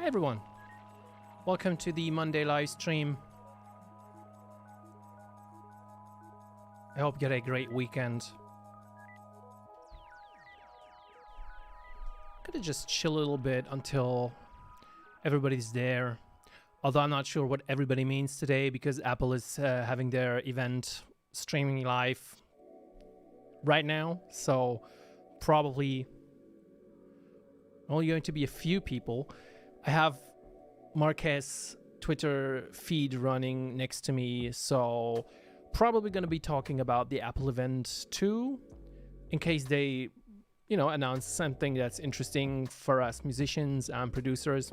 Hi everyone, welcome to the Monday live stream. I hope you had a great weekend. Gonna just chill a little bit until everybody's there. Although I'm not sure what everybody means today because Apple is having their event streaming live right now. So probably only going to be a few people. I have Marquez Twitter feed running next to me, so probably going to be talking about the Apple event too, in case they, announce something that's interesting for us musicians and producers.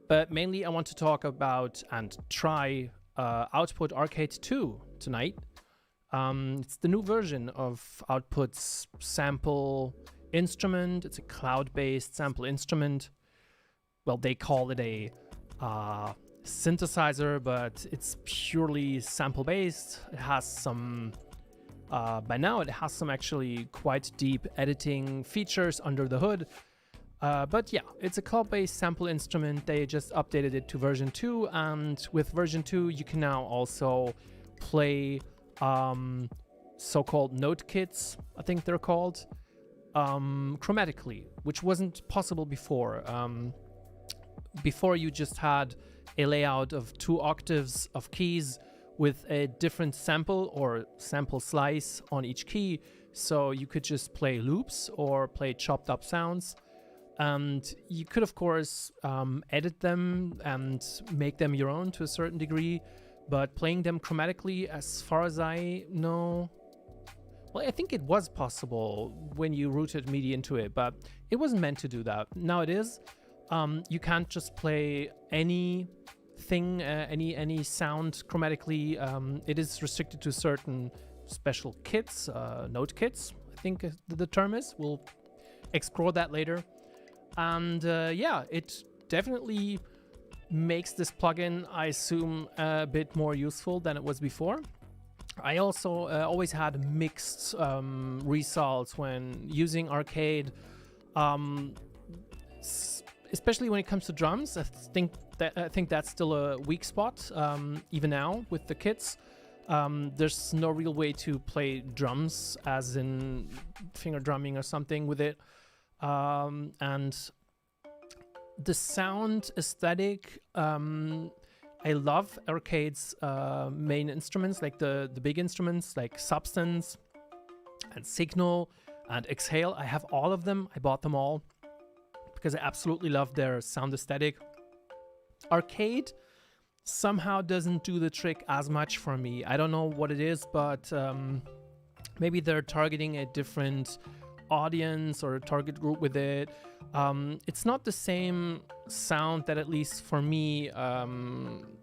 But mainly I want to talk about and try Output Arcade 2 tonight. It's the new version of Output's sample instrument. It's a cloud-based sample instrument. Well, they call it a synthesizer, but it's purely sample-based. It has some, by now it has some actually quite deep editing features under the hood. But yeah, it's a cloud-based sample instrument. They just updated it to version 2, and with version 2, you can now also play so-called note kits, I think they're called, chromatically, which wasn't possible before. Before you just had a layout of 2 octaves of keys with a different sample or sample slice on each key. So you could just play loops or play chopped up sounds. And you could, of course, edit them and make them your own to a certain degree. But playing them chromatically, as far as I know, well, I think it was possible when you routed MIDI into it, but it wasn't meant to do that. Now it is. You can't just play anything, any sound chromatically. It is restricted to certain special kits, note kits, I think the term is. We'll explore that later. And yeah, it definitely makes this plugin, I assume, a bit more useful than it was before. I also always had mixed results when using Arcade. Especially when it comes to drums, I think that's still a weak spot, even now with the kits. There's no real way to play drums, as in finger drumming or something with it. And the sound aesthetic, I love Arcade's main instruments, like the big instruments, like Substance and Signal and Exhale. I have all of them. I bought them all because I absolutely love their sound aesthetic. Arcade somehow doesn't do the trick as much for me. I don't know what it is, but maybe they're targeting a different audience or a target group with it. It's not the same sound that, at least for me,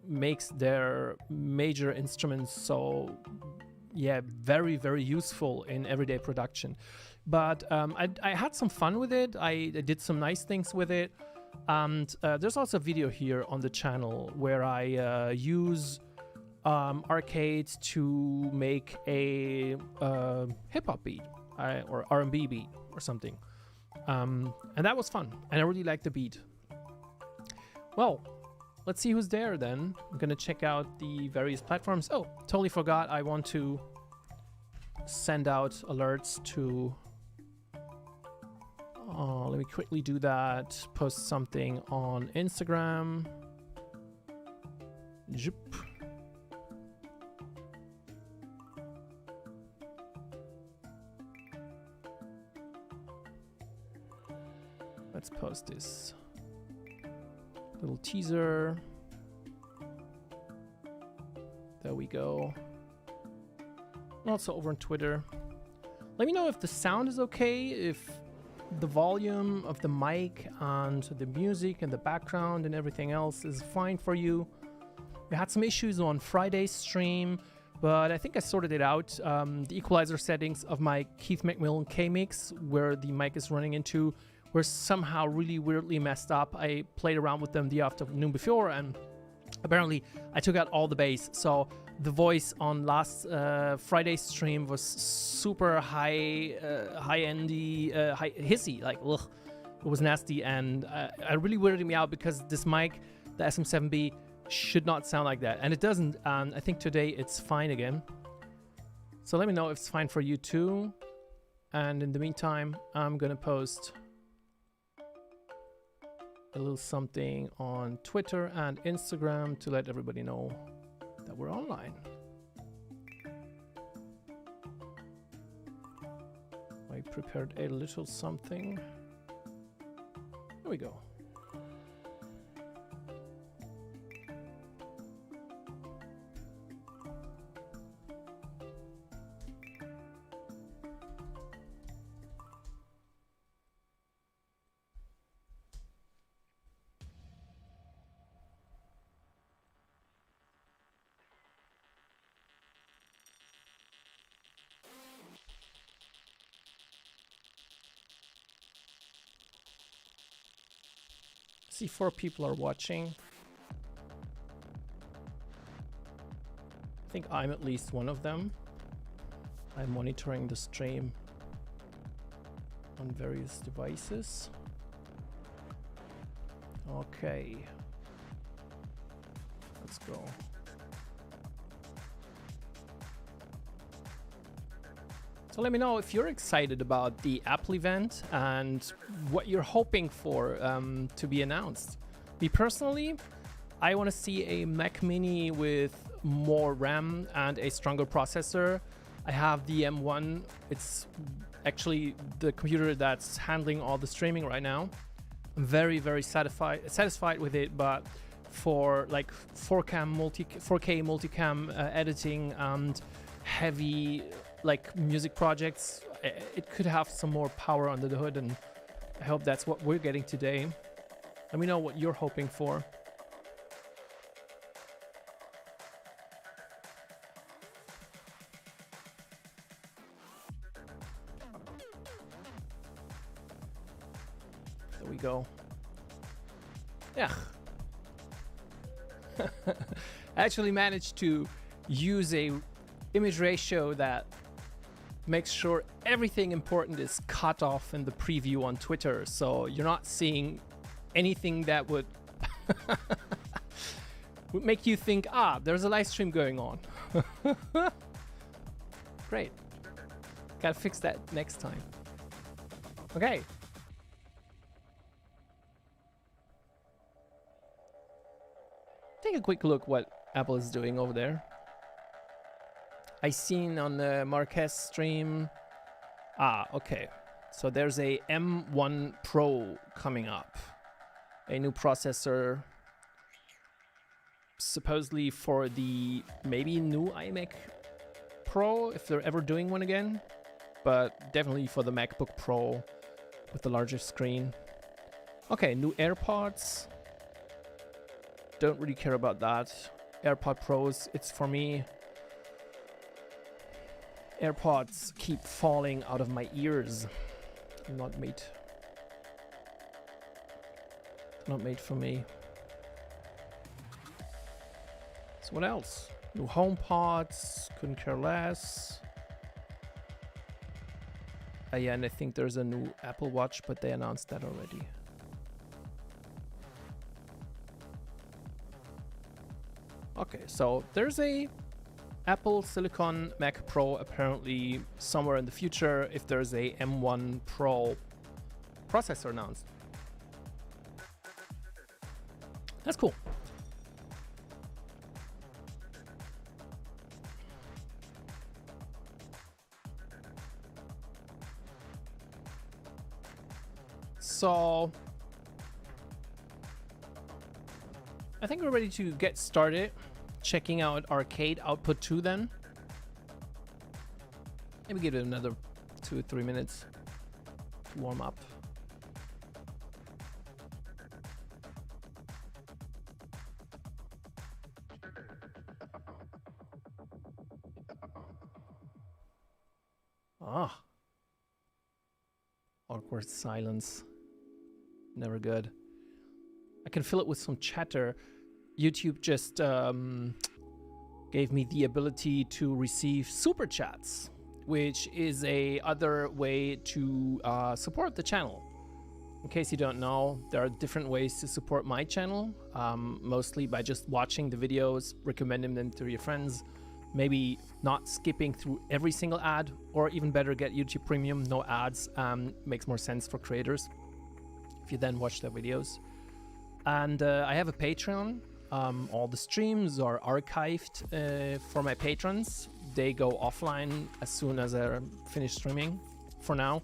makes their major instruments so, yeah, very, very useful in everyday production. But I had some fun with it. I did some nice things with it. And there's also a video here on the channel where I use Arcade to make a hip-hop beat or R&B beat or something. And that was fun. And I really liked the beat. Well, let's see who's there then. I'm going to check out the various platforms. Oh, totally forgot. I want to send out alerts to... let me quickly do that. Post something on Instagram. Zoop. Let's post this little teaser. There we go. Also over on Twitter. Let me know if the sound is okay, if the volume of the mic and the music and the background and everything else is fine for you. We had some issues on Friday's stream, but I think I sorted it out. The equalizer settings of my Keith McMillan K-Mix, where the mic is running into, were somehow really weirdly messed up. I played around with them the afternoon before, and apparently I took out all the bass. So the voice on last Friday's stream was super high-endy, hissy, like, ugh. It was nasty, and it really weirded me out because this mic, the SM7B, should not sound like that, and it doesn't. I think today it's fine again. So let me know if it's fine for you too. And in the meantime, I'm gonna post a little something on Twitter and Instagram to let everybody know that we're online. I prepared a little something. There we go. See, 4 people are watching. I think I'm at least one of them. I'm monitoring the stream on various devices. Okay. Let's go. So let me know if you're excited about the Apple event and what you're hoping for to be announced. Me personally, I want to see a Mac Mini with more RAM and a stronger processor. I have the M1. It's actually the computer that's handling all the streaming right now. I'm very, very satisfied with it, but for like 4K multicam editing and heavy like music projects, it could have some more power under the hood, and I hope that's what we're getting today. Let me know what you're hoping for. There we go. Yeah. I actually managed to use a image ratio that makes sure everything important is cut off in the preview on Twitter, so you're not seeing anything that would would make you think, there's a live stream going on. Great. Gotta fix that next time. Okay. Take a quick look what Apple is doing over there. I seen on the Marquez stream. Okay. So there's a M1 Pro coming up. A new processor. Supposedly for the maybe new iMac Pro, if they're ever doing one again. But definitely for the MacBook Pro with the larger screen. Okay, new AirPods. Don't really care about that. AirPod Pros, it's for me. AirPods keep falling out of my ears. Not made for me. So what else? New HomePods, couldn't care less. Yeah, and I think there's a new Apple Watch, but they announced that already. Okay, so there's a Apple Silicon Mac Pro apparently somewhere in the future if there's a M1 Pro processor announced. That's cool. So I think we're ready to get started. Checking out Arcade Output 2 then. Maybe give it another 2 or 3 minutes to warm up. Awkward silence. Never good. I can fill it with some chatter. YouTube just gave me the ability to receive super chats, which is a other way to support the channel. In case you don't know, there are different ways to support my channel, mostly by just watching the videos, recommending them to your friends, maybe not skipping through every single ad, or even better, get YouTube Premium, no ads, makes more sense for creators if you then watch their videos. And I have a Patreon. All the streams are archived for my patrons. They go offline as soon as they're finished streaming for now.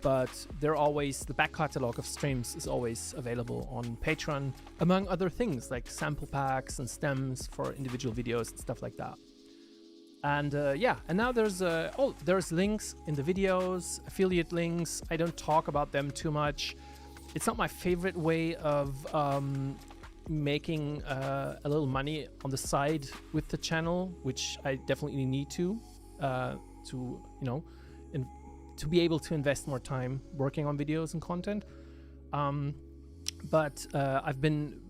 But they're always, the back catalog of streams is always available on Patreon, among other things like sample packs and stems for individual videos and stuff like that. And yeah, and now there's links in the videos, affiliate links. I don't talk about them too much. It's not my favorite way of making a little money on the side with the channel, which I definitely need to to be able to invest more time working on videos and content. But I've been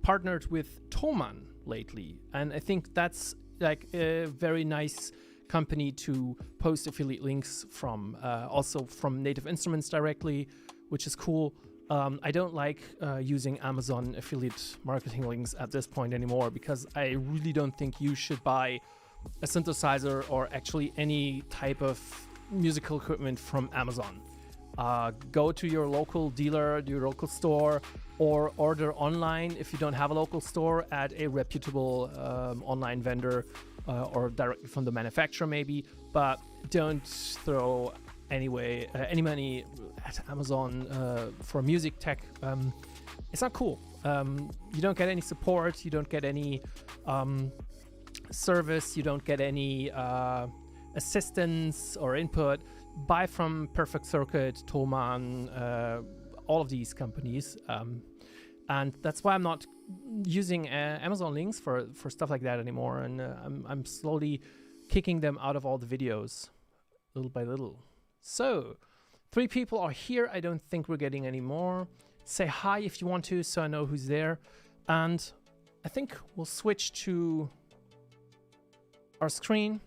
partnered with Thomann lately, and I think that's like a very nice company to post affiliate links from, also from Native Instruments directly, which is cool. I don't like using Amazon affiliate marketing links at this point anymore, because I really don't think you should buy a synthesizer or actually any type of musical equipment from Amazon. Go to your local dealer, your local store, or order online if you don't have a local store at a reputable online vendor or directly from the manufacturer maybe, but don't throw any money at Amazon for music tech. It's not cool. You don't get any support, you don't get any service, you don't get any assistance or input. Buy from Perfect Circuit, Thomann, all of these companies, and that's why I'm not using Amazon links for stuff like that anymore, and I'm slowly kicking them out of all the videos little by little. So 3 people are here. I don't think we're getting any more. Say hi if you want to, so I know who's there. And I think we'll switch to our screen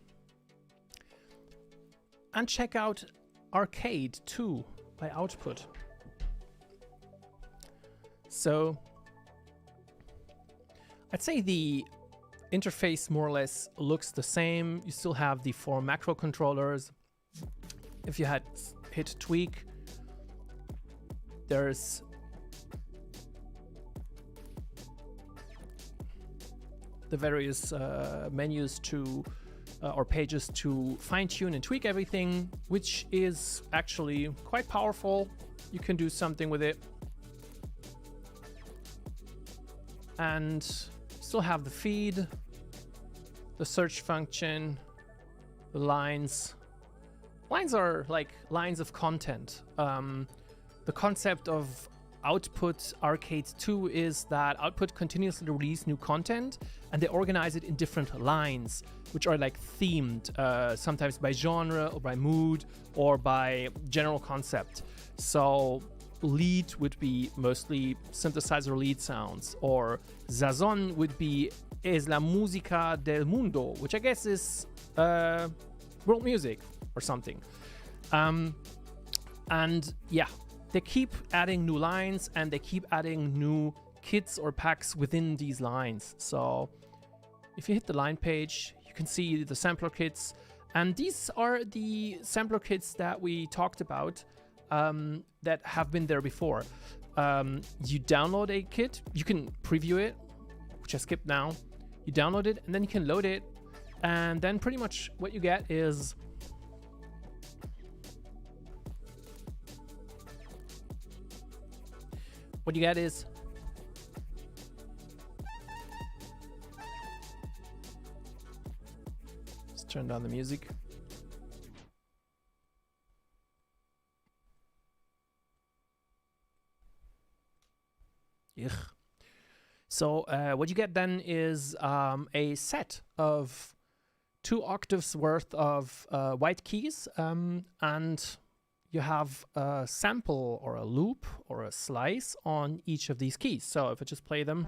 and check out Arcade 2 by Output. So I'd say the interface more or less looks the same. You still have the 4 macro controllers. If you had hit tweak, there's the various menus to or pages to fine-tune and tweak everything, which is actually quite powerful. You can do something with it. And still have the feed, the search function, the lines. Lines are like lines of content. The concept of Output Arcade 2 is that Output continuously release new content, and they organize it in different lines, which are like themed, sometimes by genre or by mood or by general concept. So lead would be mostly synthesizer lead sounds, or Sazón would be Es la música del mundo, which I guess is world music or something. And yeah, they keep adding new lines, and they keep adding new kits or packs within these lines. So if you hit the line page, you can see the sampler kits, and these are the sampler kits that we talked about that have been there before. You download a kit, you can preview it, which I skipped now. You download it, and then you can load it, and then pretty much what you get is let's turn down the music. Ugh. So what you get then is a set of 2 octaves worth of white keys, and you have a sample or a loop or a slice on each of these keys. So if I just play them,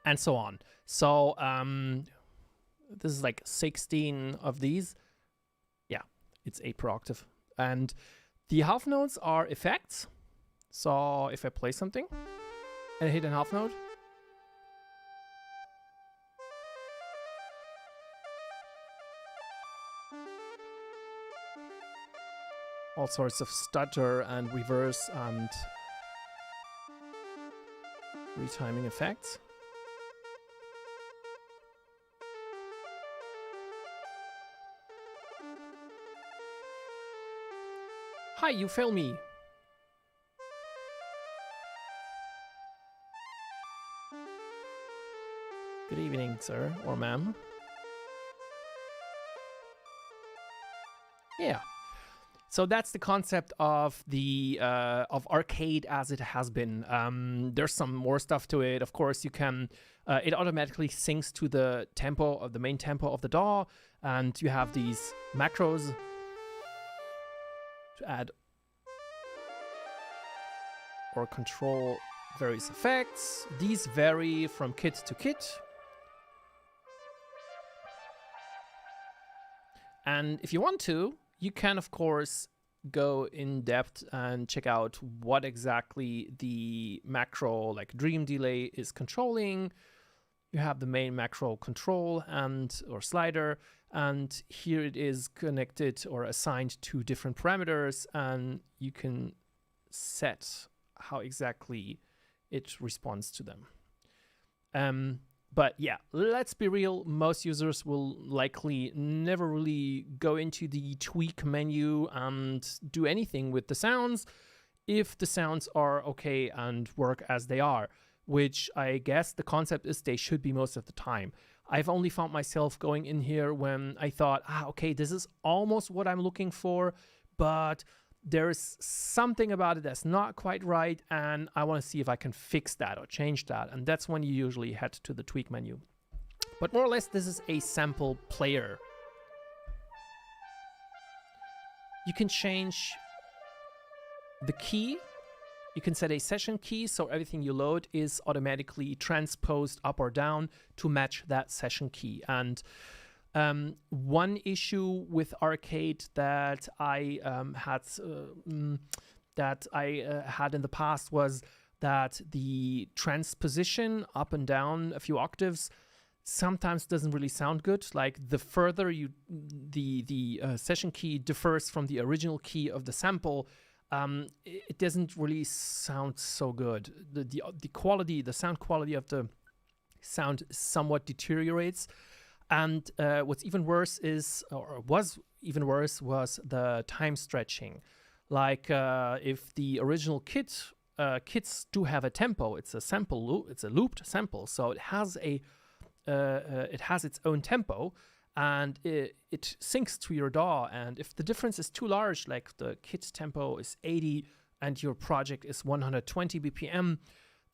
and so on. So this is like 16 of these. Yeah, it's 8 per octave. And the half notes are effects. So if I play something and I hit a half note, all sorts of stutter and reverse and retiming effects. Hi, you fail me. Good evening, sir or ma'am. Yeah. So that's the concept of the of arcade as it has been. There's some more stuff to it. Of course, you can. It automatically syncs to the tempo of the main tempo of the DAW, and you have these macros to add or control various effects. These vary from kit to kit. And if you want to, you can, of course, go in depth and check out what exactly the macro, like Dream Delay, is controlling. You have the main macro control and or slider, and here it is connected or assigned to different parameters, and you can set how exactly it responds to them. But yeah, let's be real, most users will likely never really go into the tweak menu and do anything with the sounds if the sounds are okay and work as they are, which I guess the concept is they should be most of the time. I've only found myself going in here when I thought, okay, this is almost what I'm looking for, but there's something about it that's not quite right, and I want to see if I can fix that or change that. And that's when you usually head to the tweak menu. But more or less, this is a sample player. You can change the key. You can set a session key, so everything you load is automatically transposed up or down to match that session key. And one issue with arcade that I had in the past was that the transposition up and down a few octaves sometimes doesn't really sound good. Like the further the session key differs from the original key of the sample, it doesn't really sound so good. The quality, the sound quality of the sound somewhat deteriorates. And what's even worse is, or was even worse, was the time stretching. Like if the original kits do have a tempo, it's a sample loop, it's a looped sample, so it has its own tempo, and it syncs to your DAW. And if the difference is too large, like the kit tempo is 80 and your project is 120 BPM,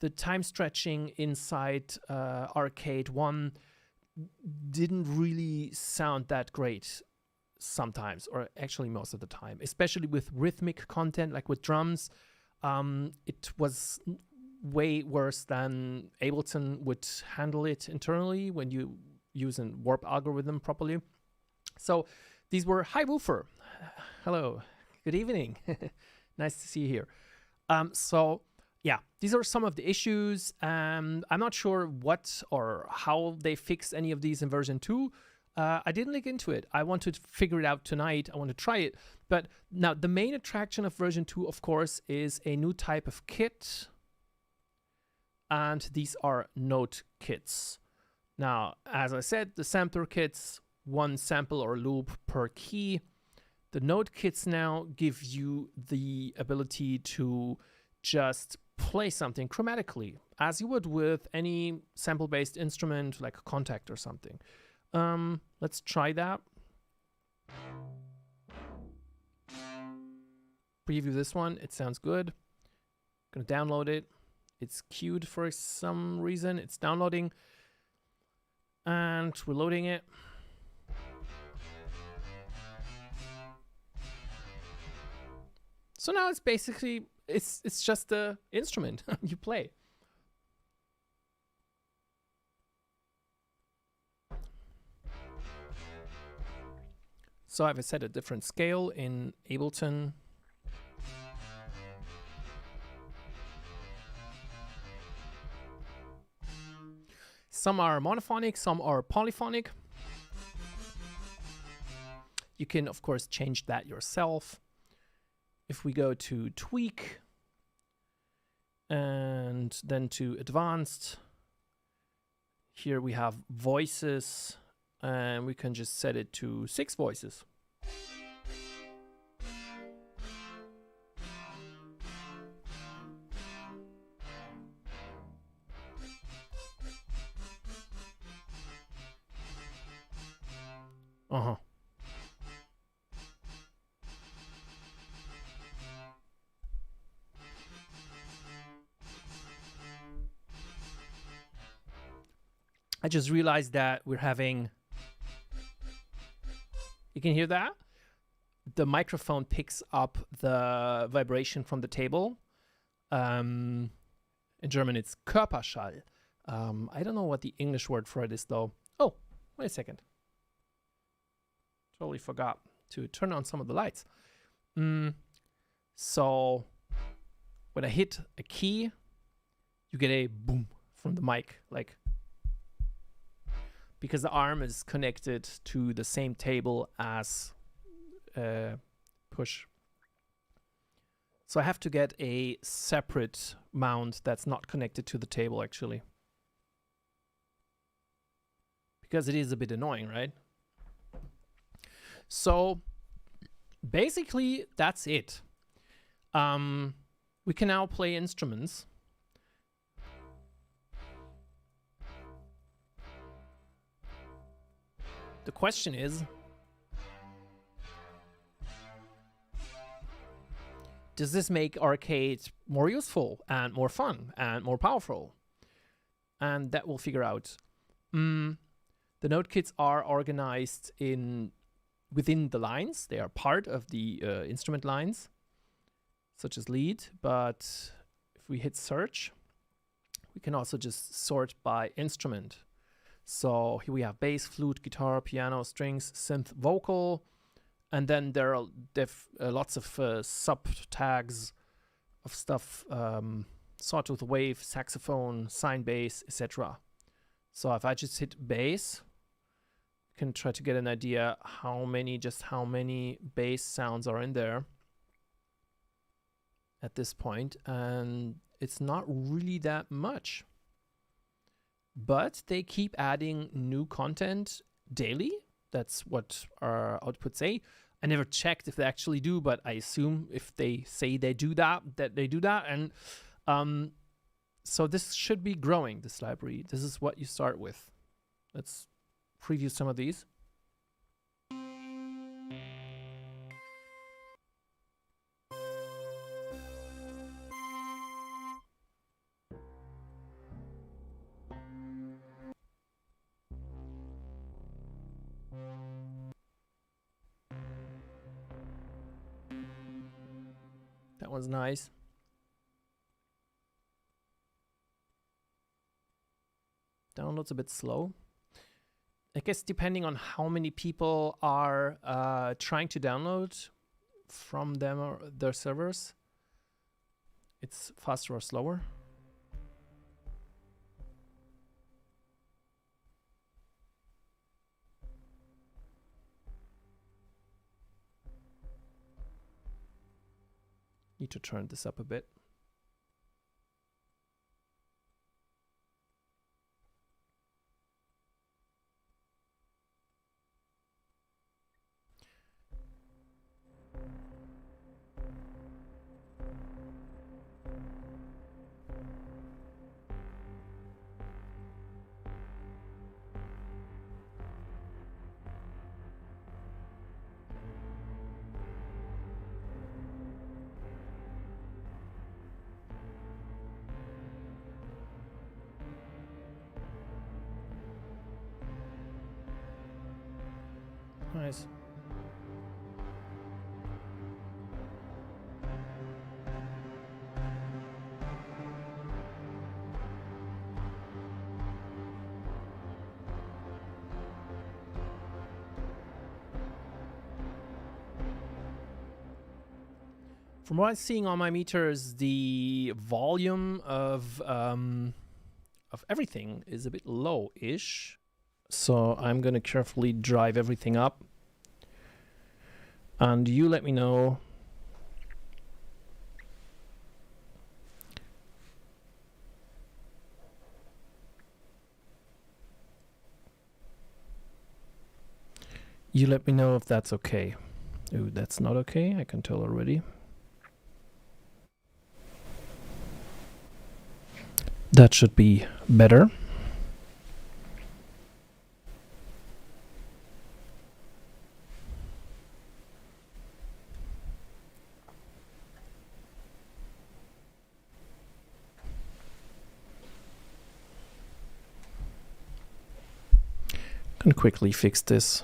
the time stretching inside Arcade 1 didn't really sound that great sometimes, or actually most of the time, especially with rhythmic content like with drums. It was way worse than Ableton would handle it internally when you use a warp algorithm properly. So these were Hi Woofer. Hello, good evening. Nice to see you here. So yeah, these are some of the issues. I'm not sure what or how they fix any of these in version 2. I didn't look into it. I want to figure it out tonight. I want to try it. But now the main attraction of version 2, of course, is a new type of kit. And these are note kits. Now, as I said, the sampler kits, one sample or loop per key. The note kits now give you the ability to just play something chromatically, as you would with any sample-based instrument like a Contact or something. Let's try that. Preview this one. It sounds good. Gonna download it. It's queued for some reason. It's downloading. And we're loading it. So now it's basically, it's just the instrument you play. So I've set a different scale in Ableton. Some are monophonic, some are polyphonic. You can, of course, change that yourself. If we go to tweak and then to advanced, here we have voices, and we can just set it to 6 voices. Uh-huh. I just realized that we're having... You can hear that? The microphone picks up the vibration from the table. In German, it's Körperschall. I don't know what the English word for it is, though. Oh, wait a second. Totally forgot to turn on some of the lights. So when I hit a key, you get a boom from the mic, like, because the arm is connected to the same table as push. So I have to get a separate mount that's not connected to the table, actually. Because it is a bit annoying, right? So basically, that's it. We can now play instruments. The question is, does this make arcade more useful and more fun and more powerful? And that we'll figure out. The note kits are organized within the lines. They are part of the instrument lines, such as lead. But if we hit search, we can also just sort by instrument. So here we have bass, flute, guitar, piano, strings, synth, vocal, and then there are lots of sub tags of stuff, sawtooth wave, saxophone, sine bass, etc. So if I just hit bass, I can try to get an idea how many bass sounds are in there at this point, and it's not really that much. But they keep adding new content daily. That's what our outputs say. I never checked if they actually do, but I assume if they say they do that, they do that. And so this should be growing, this library. This is what you start with. Let's preview some of these. That one's nice. Download's a bit slow. I guess depending on how many people are trying to download from them or their servers, it's faster or slower. Need to turn this up a bit. Nice. From what I'm seeing on my meters, the volume of everything is a bit low-ish. So I'm going to carefully drive everything up. And you let me know if that's okay. Ooh, that's not okay. I can tell already. That should be better. I can quickly fix this.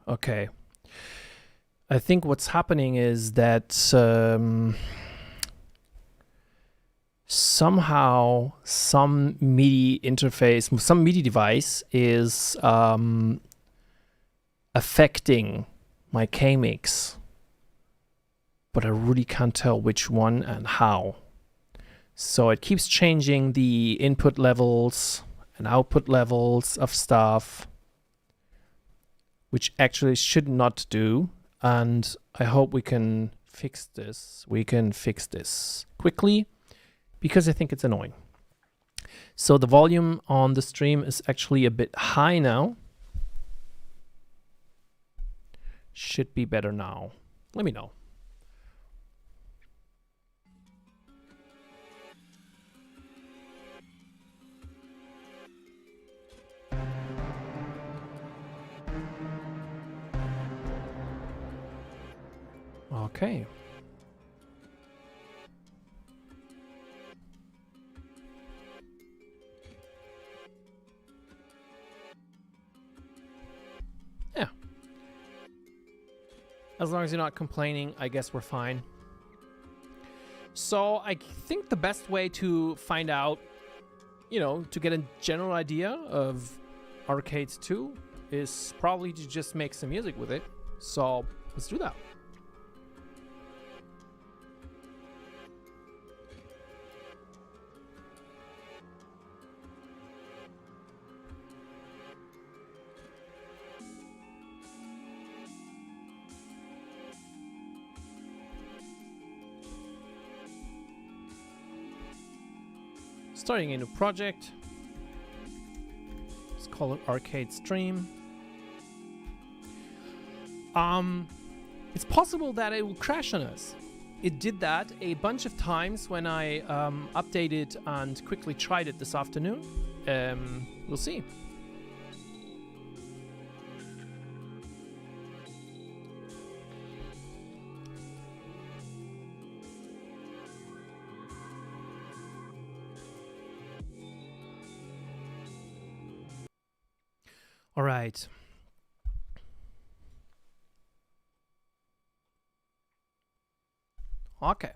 Okay. I think what's happening is that somehow some MIDI interface, some MIDI device is affecting my K-mix, but I really can't tell which one and how. So it keeps changing the input levels and output levels of stuff, which actually should not do. And I hope we can fix this. We can fix this quickly because I think it's annoying. So the volume on the stream is actually a bit high now. Should be better now. Let me know. Okay. Yeah. As long as you're not complaining, I guess we're fine. So I think the best way to find out, to get a general idea of Arcade 2 is probably to just make some music with it. So let's do that. Starting a new project. Let's call it Arcade Stream. It's possible that it will crash on us. It did that a bunch of times when I updated and quickly tried it this afternoon. We'll see. All right. Okay.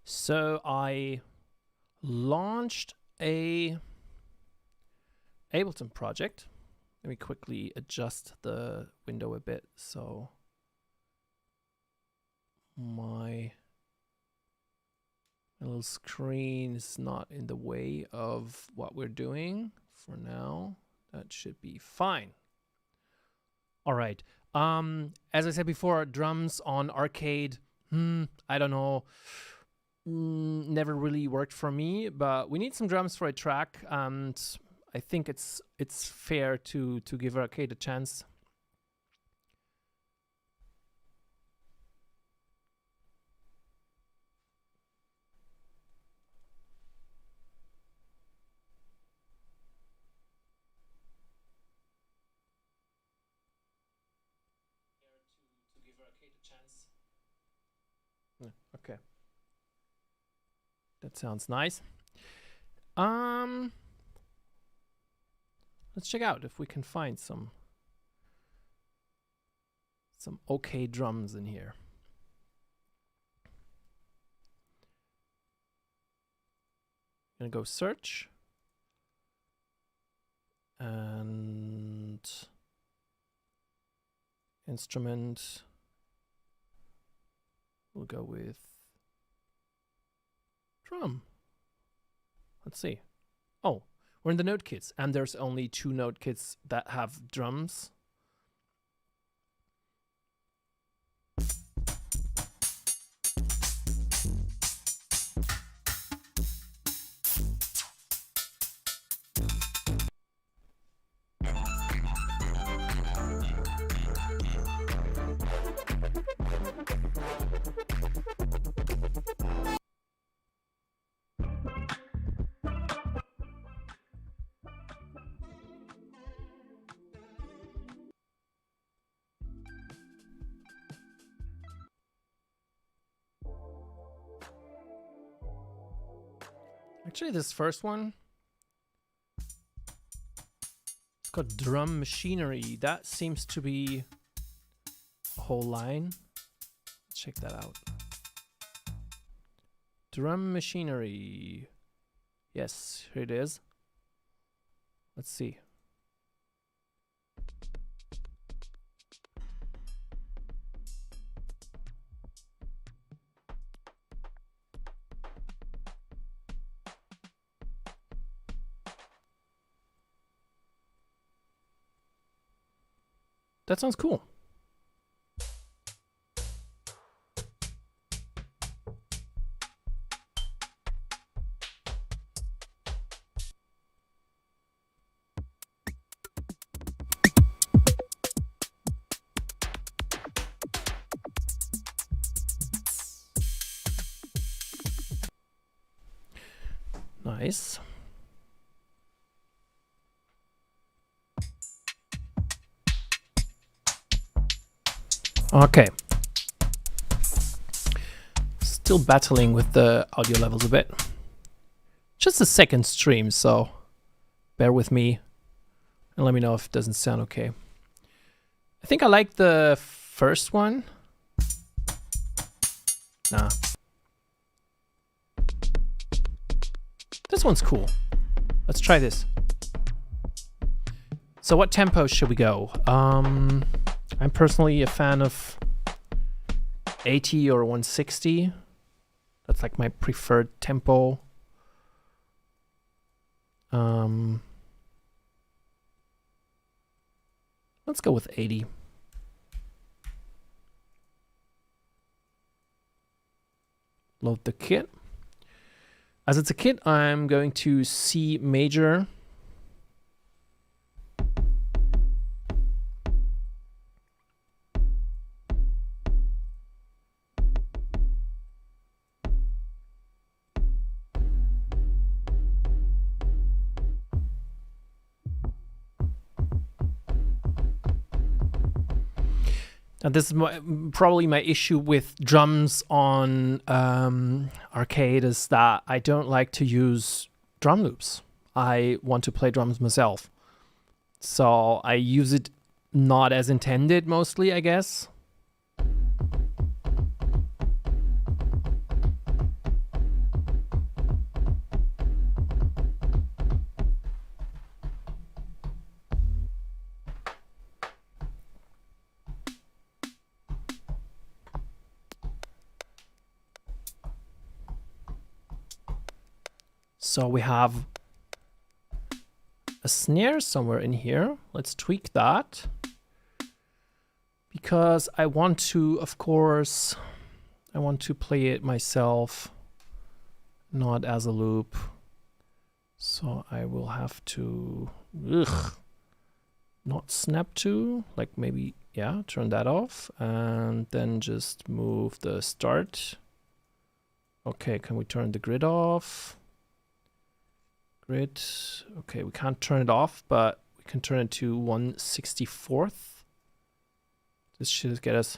So I launched a Ableton project. Let me quickly adjust the window a bit so my little screen is not in the way of what we're doing for now. That should be fine. All right. As I said before, drums on Arcade, I don't know. Never really worked for me, but we need some drums for a track, and I think it's fair to give Arcade a chance. Okay. That sounds nice. Let's check out if we can find some okay drums in here. Gonna go search. And instrument. We'll go with drum. Let's see. Oh, we're in the note kits, and there's only 2 note kits that have drums. Actually, this first one, it's got drum machinery. That seems to be a whole line. Let's check that out. Drum machinery. Yes, here it is. Let's see. That sounds cool. Nice. Okay. Still battling with the audio levels a bit. Just a second stream, so bear with me and let me know if it doesn't sound okay. I think I like the first one. Nah. This one's cool. Let's try this. So what tempo should we go? I'm personally a fan of 80 or 160. That's like my preferred tempo. Let's go with 80. Load the kit. As it's a kit, I'm going to C major. And this is probably my issue with drums on arcade, is that I don't like to use drum loops. I want to play drums myself. So I use it not as intended mostly, I guess. So we have a snare somewhere in here. Let's tweak that. Because I want to, of course, I want to play it myself, not as a loop. So I will have to, not snap to, like maybe, yeah, turn that off. And then just move the start. Okay, can we turn the grid off? Grid. Okay, we can't turn it off, but we can turn it to 1/64th. This should get us.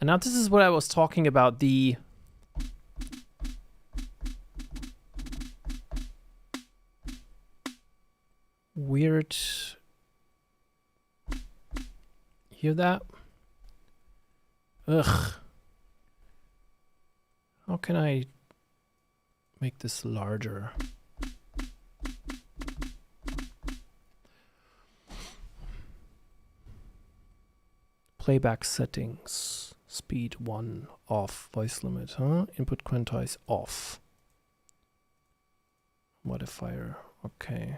And now this is what I was talking about, the weird. Hear that? Ugh. How can I make this larger? Playback settings. Speed 1 off. Voice limit, huh? Input quantize off. Modifier. Okay.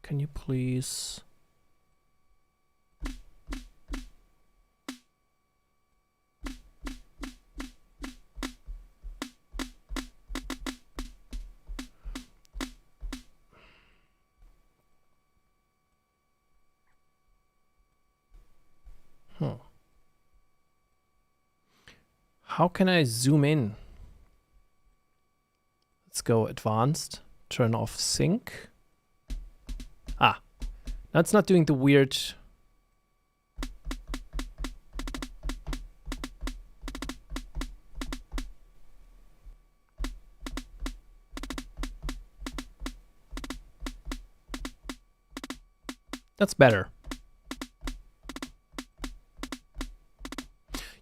Can you please... How can I zoom in? Let's go advanced. Turn off sync. Ah, now it's not doing the weird... That's better.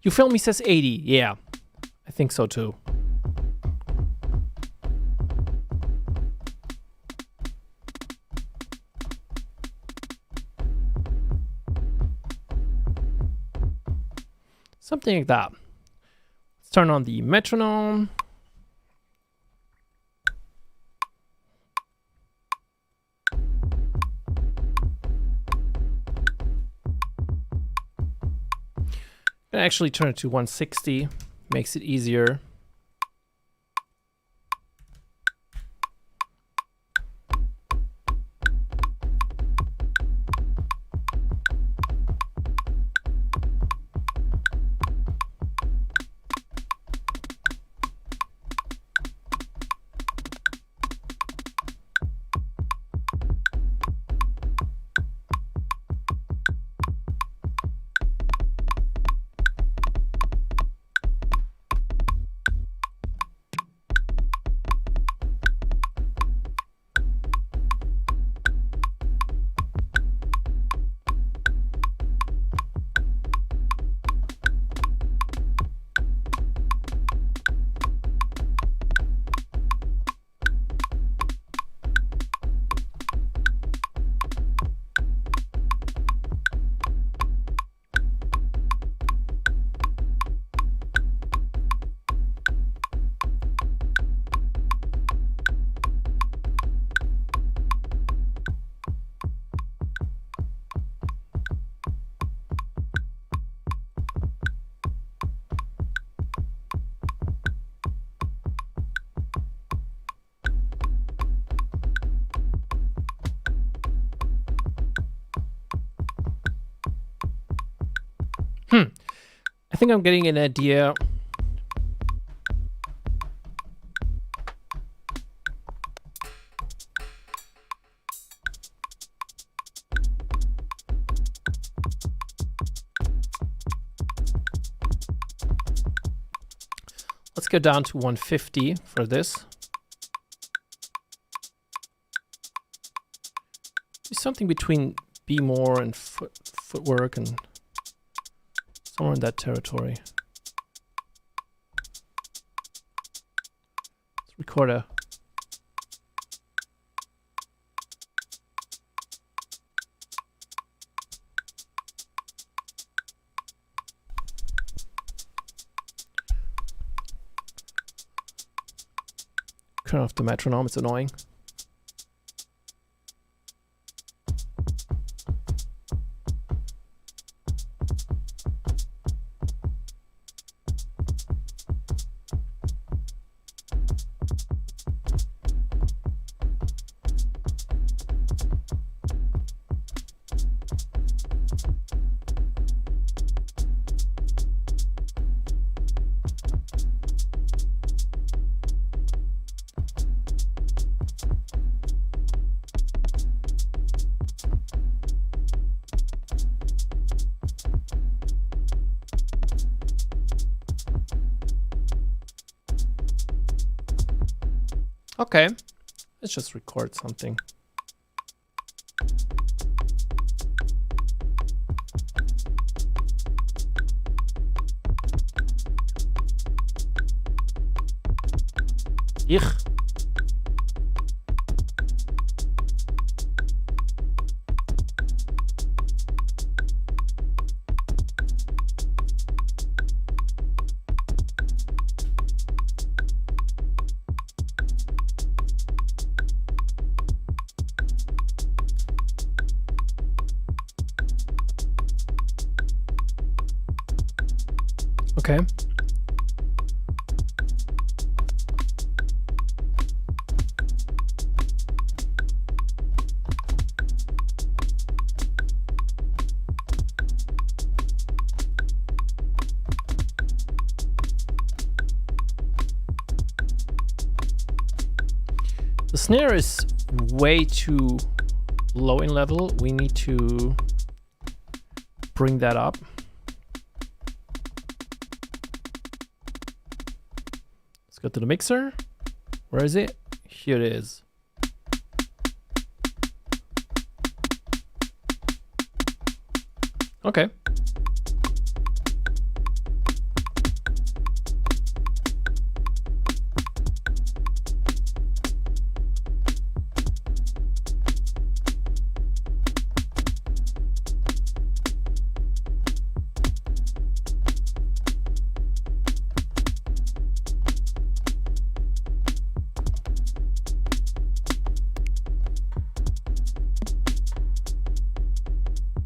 You film me says 80. Yeah, I think so too. Something like that. Let's turn on the metronome. I actually turn it to 160, makes it easier. I think I'm getting an idea. Let's go down to 150 for this. Do something between be more and footwork and somewhere in that territory. Let's record a turn off the metronome, it's annoying. Okay, let's just record something. Ich. Okay. The snare is way too low in level. We need to bring that up. Let's go to the mixer. Where is it? Here it is. Okay.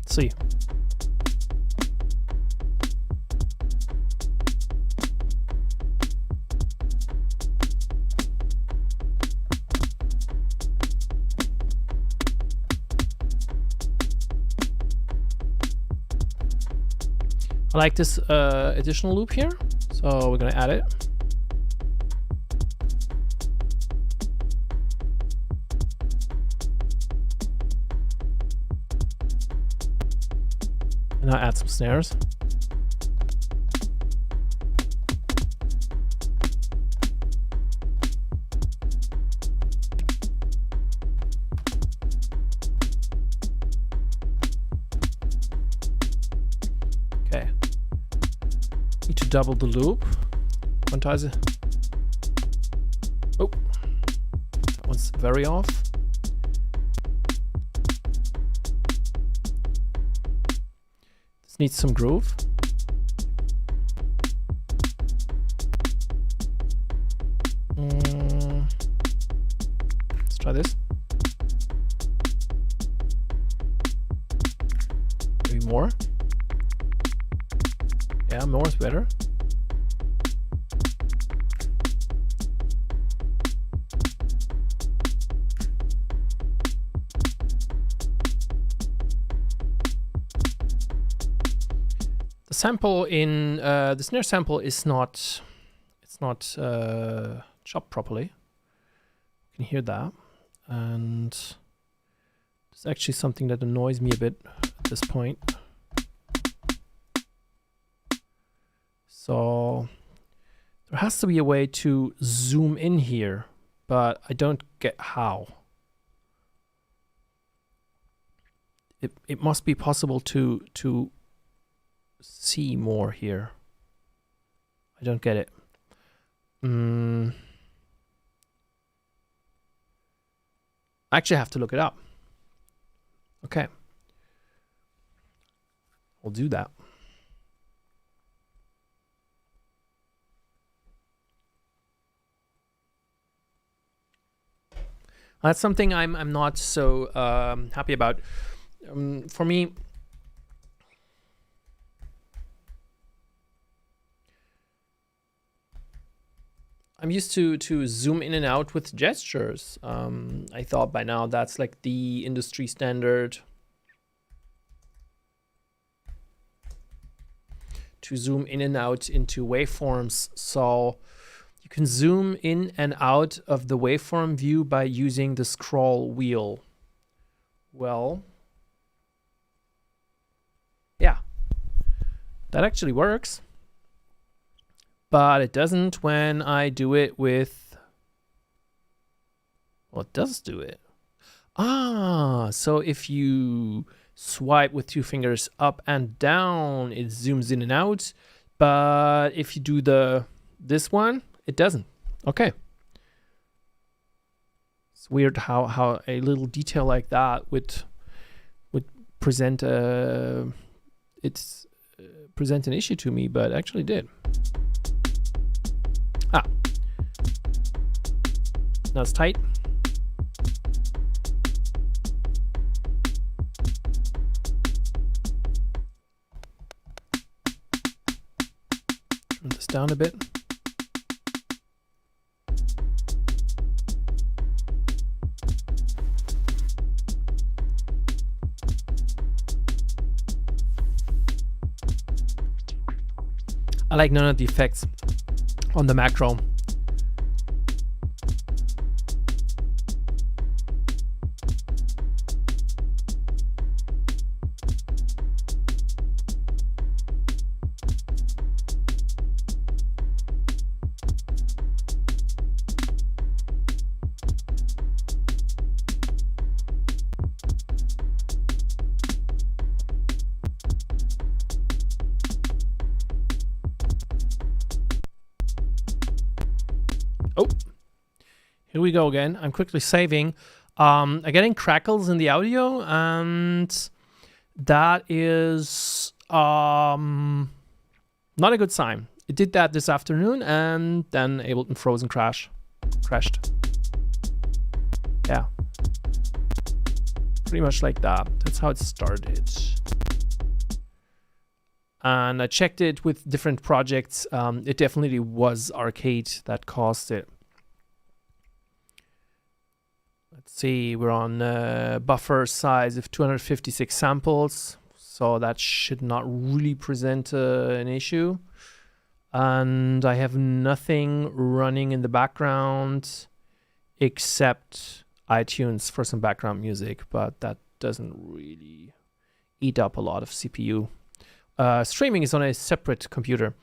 See. I like this additional loop here, so we're gonna add it. And I'll add some snares. Okay. Need to double the loop. Quantize. Oh, that one's very off. Needs some groove. Let's try this. Maybe more. Yeah, more is better. Sample in the snare sample is not, it's not chopped properly. You can hear that, and it's actually something that annoys me a bit at this point. So there has to be a way to zoom in here, but I don't get how. It must be possible to see more here. I don't get it. I actually have to look it up. Okay. We'll do that. That's something I'm not so happy about. For me, I'm used to zoom in and out with gestures. I thought by now that's like the industry standard. To zoom in and out into waveforms. So you can zoom in and out of the waveform view by using the scroll wheel. Well, yeah, that actually works. But it doesn't when I do it with, well, it does do it. Ah, so if you swipe with 2 fingers up and down, it zooms in and out. But if you do this one, it doesn't. Okay. It's weird how a little detail like that would present present an issue to me, but actually did. Now it's tight. Turn this down a bit. I like none of the effects on the macro. Oh, here we go again. I'm quickly saving. I'm getting crackles in the audio, and that is not a good sign. It did that this afternoon, and then Ableton Frozen crashed. Yeah, pretty much like that. That's how it started. And I checked it with different projects. It definitely was Arcade that caused it. Let's see, we're on buffer size of 256 samples, so that should not really present an issue. And I have nothing running in the background except iTunes for some background music, but that doesn't really eat up a lot of CPU. Streaming is on a separate computer.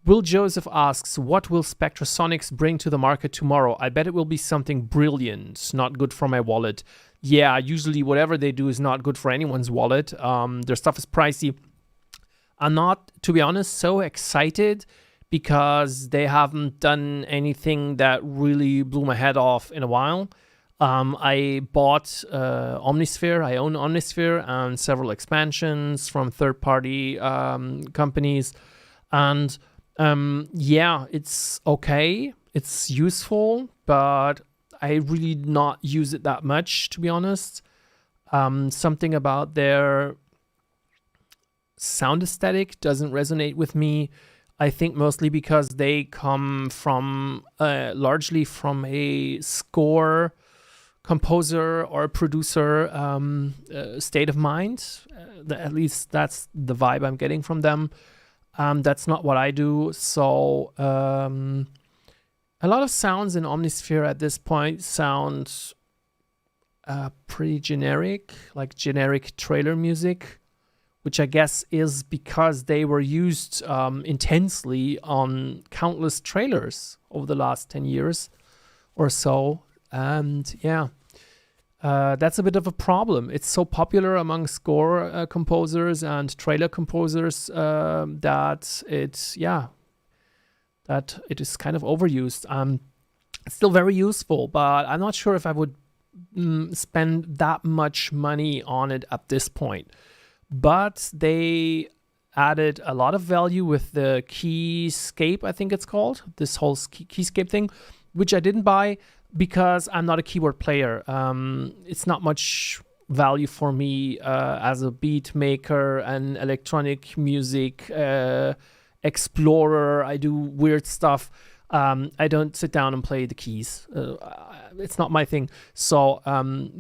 Will Joseph asks, what will Spectrasonics bring to the market tomorrow? I bet it will be something brilliant, not good for my wallet. Yeah, usually whatever they do is not good for anyone's wallet. Their stuff is pricey. I'm not, to be honest, so excited because they haven't done anything that really blew my head off in a while. I bought Omnisphere. I own Omnisphere and several expansions from third-party companies. And yeah, it's okay. It's useful, but I really not use it that much, to be honest. Something about their sound aesthetic doesn't resonate with me. I think mostly because they come from largely from a score composer or producer state of mind. At least that's the vibe I'm getting from them. That's not what I do. So a lot of sounds in Omnisphere at this point sound pretty generic, like generic trailer music, which I guess is because they were used intensely on countless trailers over the last 10 years or so. And yeah, that's a bit of a problem. It's so popular among score composers and trailer composers that it's, yeah, that it is kind of overused. It's still very useful, but I'm not sure if I would spend that much money on it at this point. But they added a lot of value with the Keyscape, I think it's called, this whole Keyscape thing, which I didn't buy because I'm not a keyboard player. It's not much value for me as a beat maker and electronic music explorer. I do weird stuff. I don't sit down and play the keys. It's not my thing. So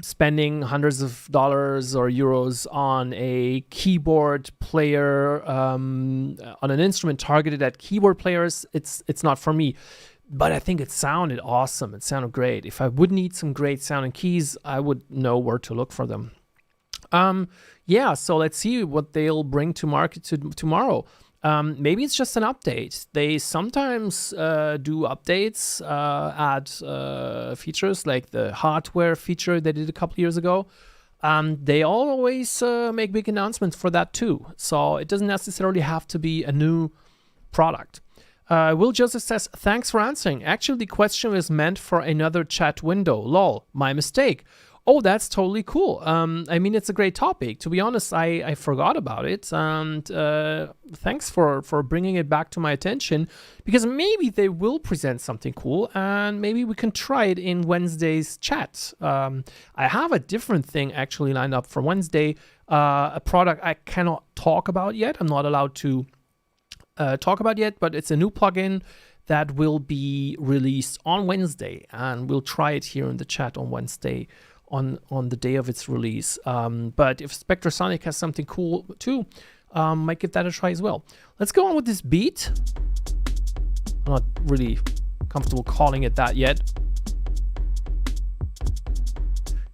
spending hundreds of dollars or euros on a keyboard player, on an instrument targeted at keyboard players, it's not for me. But I think it sounded awesome. It sounded great. If I would need some great sounding keys, I would know where to look for them. Yeah, so let's see what they'll bring to market tomorrow. Maybe it's just an update. They sometimes do updates, add features like the hardware feature they did a couple years ago. They always make big announcements for that too. So it doesn't necessarily have to be a new product. Will Joseph says, thanks for answering. Actually, the question was meant for another chat window. Lol, my mistake. Oh, that's totally cool. I mean, it's a great topic. To be honest, I forgot about it. And thanks for bringing it back to my attention, because maybe they will present something cool and maybe we can try it in Wednesday's chat. I have a different thing actually lined up for Wednesday, a product I cannot talk about yet. I'm not allowed to talk about yet, but it's a new plugin that will be released on Wednesday, and we'll try it here in the chat on Wednesday on the day of its release. But if Spectrasonic has something cool too, might give that a try as well. Let's go on with this beat. I'm not really comfortable calling it that yet.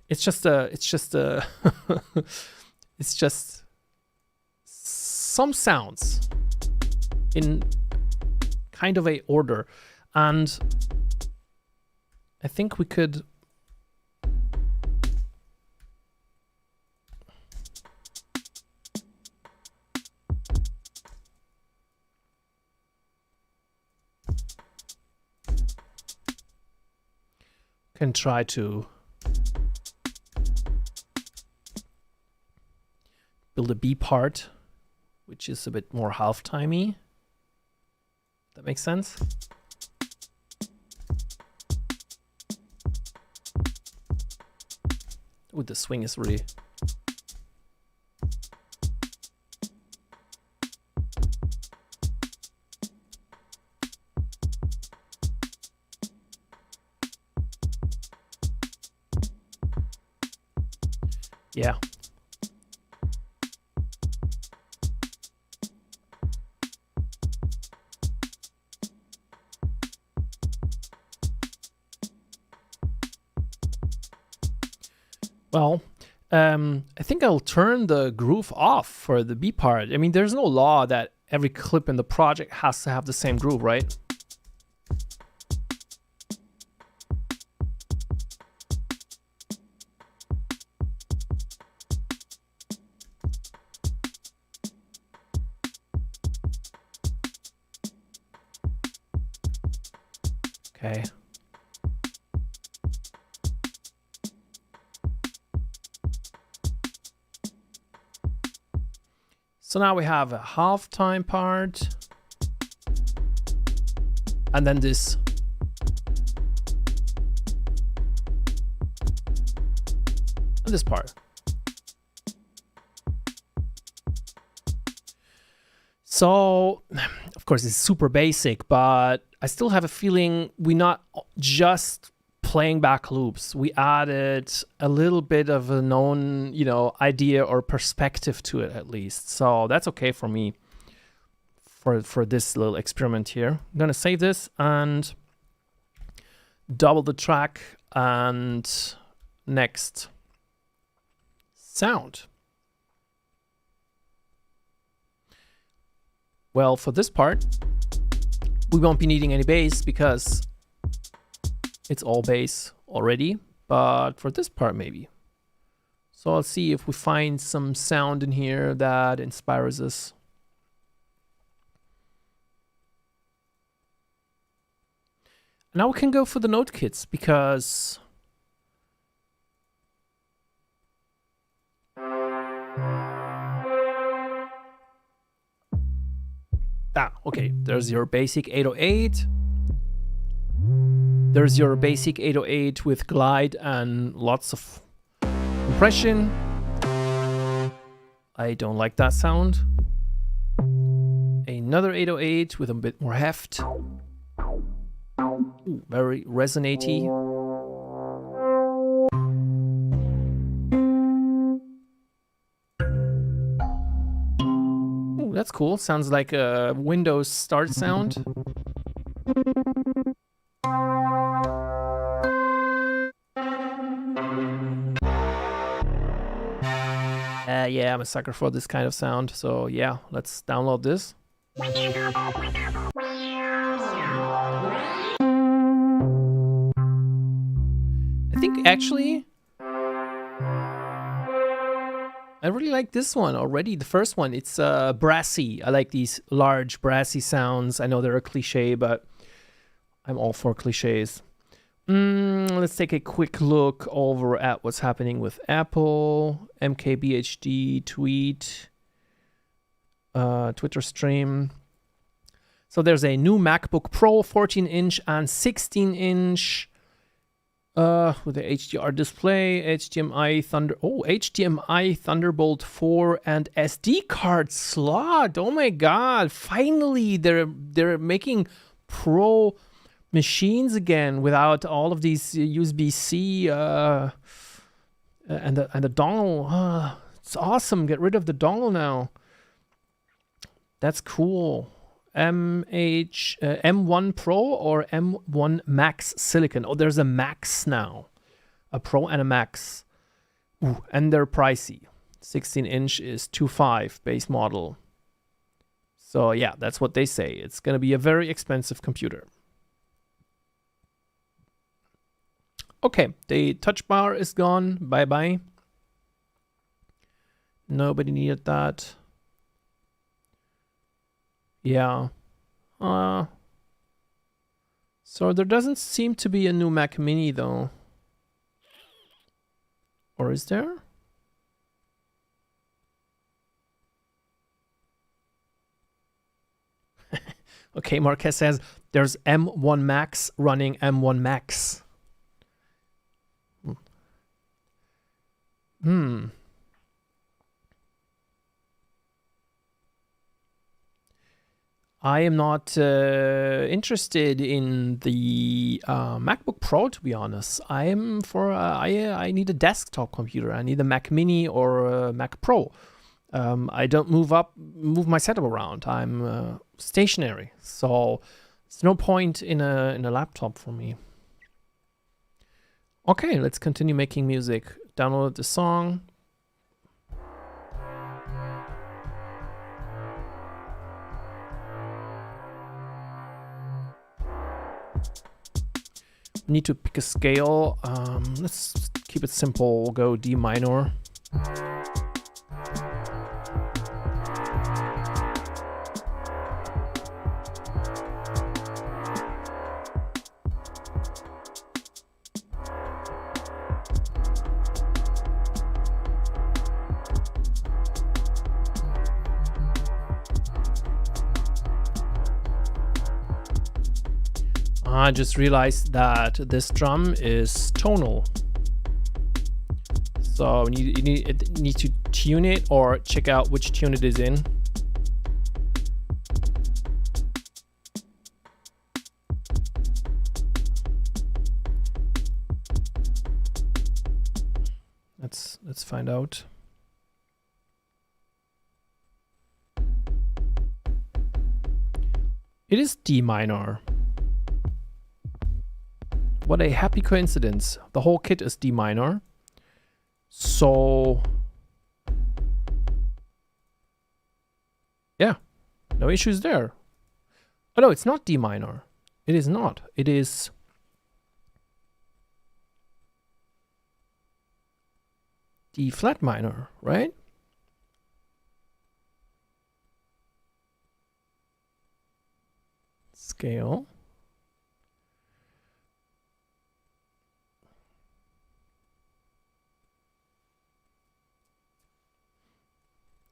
It's just it's just some sounds in kind of a order, and I think we could try to build a B part, which is a bit more half-timey. That makes sense. Ooh, the swing is really... Yeah. Well, I think I'll turn the groove off for the B part. I mean, there's no law that every clip in the project has to have the same groove, right? Okay. So now we have a half-time part, and then this. And this part. So, of course, it's super basic, but I still have a feeling we're not just playing back loops. We added a little bit of a known, idea or perspective to it at least. So that's okay for me for this little experiment here. I'm gonna save this and double the track and next sound. Well, for this part, we won't be needing any bass because it's all bass already, but for this part maybe. So I'll see if we find some sound in here that inspires us. Now we can go for the note kits because okay, there's your basic 808. There's your basic 808 with glide and lots of compression. I don't like that sound. Another 808 with a bit more heft. Ooh, very resonate-y. Ooh, that's cool. Sounds like a Windows start sound. Yeah, I'm a sucker for this kind of sound. So yeah, let's download this. I think actually I really like this one already. The first one, it's brassy. I like these large brassy sounds. I know they're a cliche, but I'm all for cliches. Let's take a quick look over at what's happening with Apple, MKBHD, tweet, Twitter stream. So there's a new MacBook Pro 14-inch and 16-inch with the HDR display, HDMI Thunderbolt 4 and SD card slot. Oh my god, finally they're making Pro machines again without all of these USB-C and the dongle. It's awesome. Get rid of the dongle now. That's cool. M1 Pro or M1 Max Silicon. Oh, there's a Max now. A Pro and a Max. Ooh, and they're pricey. 16-inch is 2.5 base model. So yeah, that's what they say. It's going to be a very expensive computer. Okay, the touch bar is gone. Bye-bye. Nobody needed that. Yeah. So there doesn't seem to be a new Mac Mini though. Or is there? Okay, Marquez says there's M1 Max running M1 Max. I am not interested in the MacBook Pro, to be honest. I am for I need a desktop computer. I need a Mac Mini or a Mac Pro. I don't move my setup around. I'm stationary, so there's no point in a laptop for me. Okay, let's continue making music. Download the song. Need to pick a scale. Let's keep it simple. We'll go D minor. I just realized that this drum is tonal. So you need to tune it or check out which tune it is in. Let's find out. It is D minor. What a happy coincidence. The whole kit is D minor. So yeah, no issues there. Oh no, it's not D minor. It is not. It is D flat minor, right? Scale.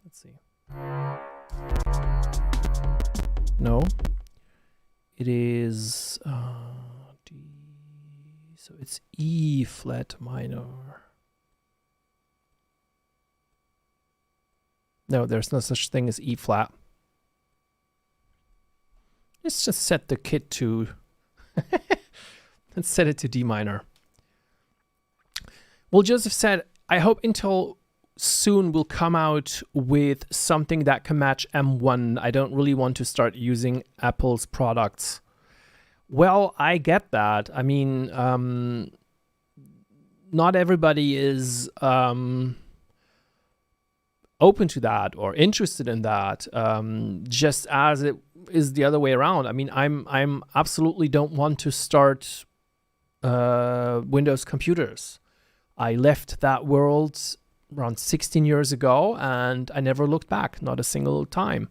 Let's see. No, it is D. So it's E flat minor. No, there's no such thing as E flat. Let's just set the kit to. Let's set it to D minor. Well, Joseph said, I hope Intel soon will come out with something that can match M1. I don't really want to start using Apple's products. Well, I get that. I mean, not everybody is open to that or interested in that, just as it is the other way around. I mean, I'm absolutely don't want to start Windows computers. I left that world around 16 years ago, and I never looked back, not a single time.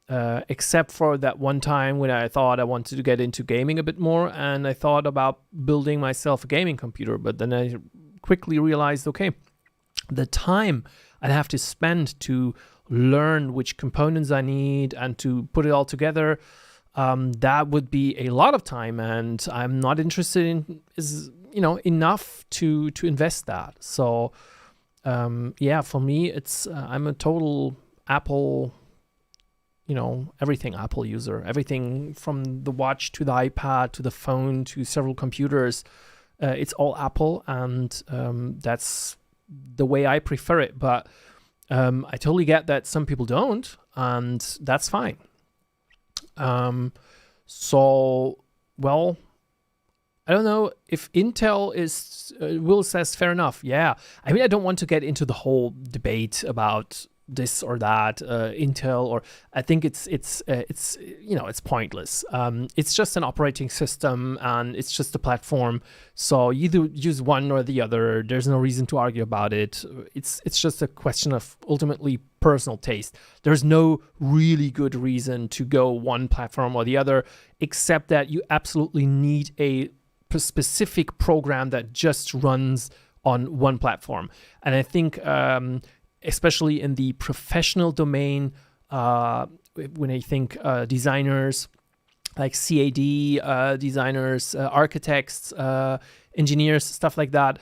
Except for that one time when I thought I wanted to get into gaming a bit more, and I thought about building myself a gaming computer, but then I quickly realized, okay, the time I'd have to spend to learn which components I need and to put it all together, that would be a lot of time, and I'm not interested in enough to invest that. So for me, it's I'm a total Apple, everything Apple user, everything from the watch to the iPad to the phone to several computers. It's all Apple, and that's the way I prefer it. But I totally get that some people don't, and that's fine. I don't know if Intel is, Will says, fair enough. Yeah. I mean, I don't want to get into the whole debate about this or that, Intel, or I think it's pointless. It's just an operating system, and it's just a platform. So you either use one or the other. There's no reason to argue about it. It's just a question of ultimately personal taste. There's no really good reason to go one platform or the other, except that you absolutely need a specific program that just runs on one platform. And I think especially in the professional domain, when I think designers like CAD designers, architects, engineers, stuff like that,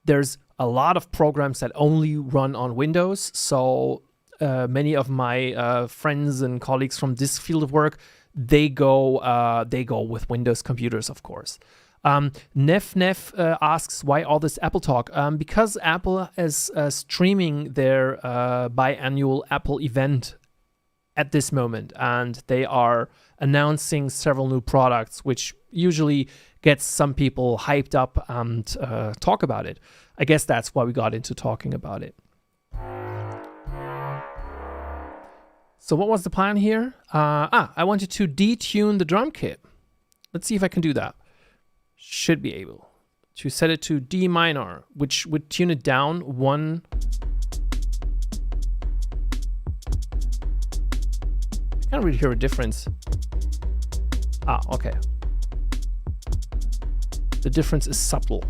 there's a lot of programs that only run on Windows. So many of my friends and colleagues from this field of work, they go with Windows computers, of course. Neff asks, why all this Apple talk? Because Apple is streaming their biannual Apple event at this moment, and they are announcing several new products, which usually gets some people hyped up and talk about it. I guess that's why we got into talking about it. So what was the plan here? I wanted to detune the drum kit. Let's see if I can do that. Should be able to set it to D minor, which would tune it down one. I can't really hear a difference. Okay. The difference is subtle,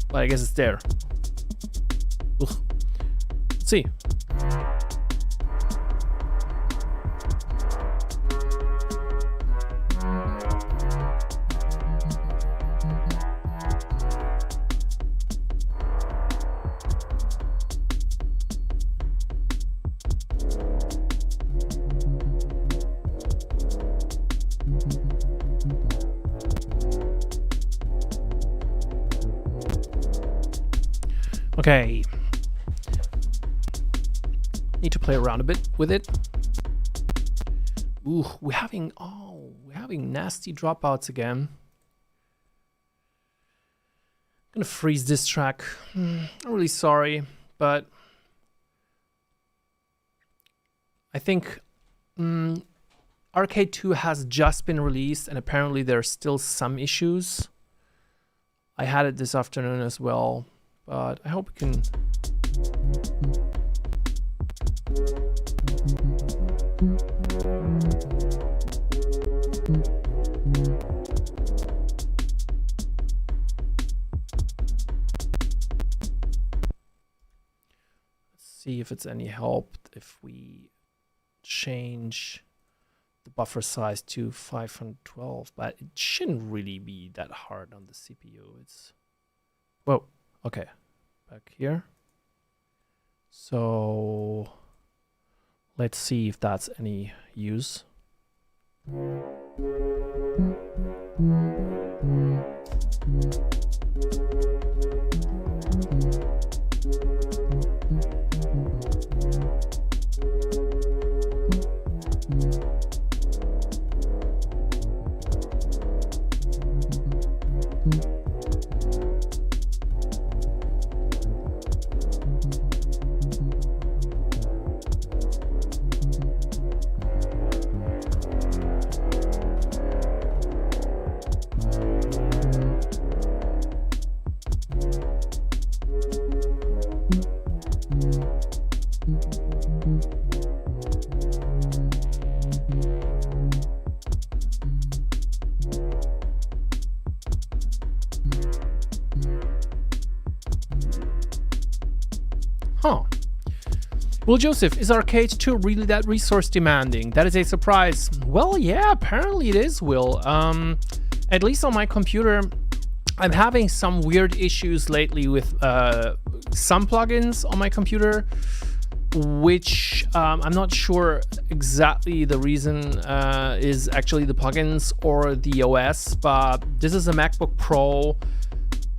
but I guess it's there. Ugh. Let's see. Okay. Need to play around a bit with it. Ooh, we're having nasty dropouts again. I'm gonna freeze this track. I'm really sorry, but I think Arcade 2 has just been released, and apparently there are still some issues. I had it this afternoon as well, but I hope we can. Let's see if it's any help if we change the buffer size to 512, but it shouldn't really be that hard on the CPU. It's, whoa, okay, back here. So let's see if that's any use. Huh. Well, Joseph, is Arcade 2 really that resource demanding? That is a surprise. Well, yeah, apparently it is, Will. At least on my computer, I'm having some weird issues lately with some plugins on my computer, which I'm not sure exactly the reason is actually the plugins or the OS, but this is a MacBook Pro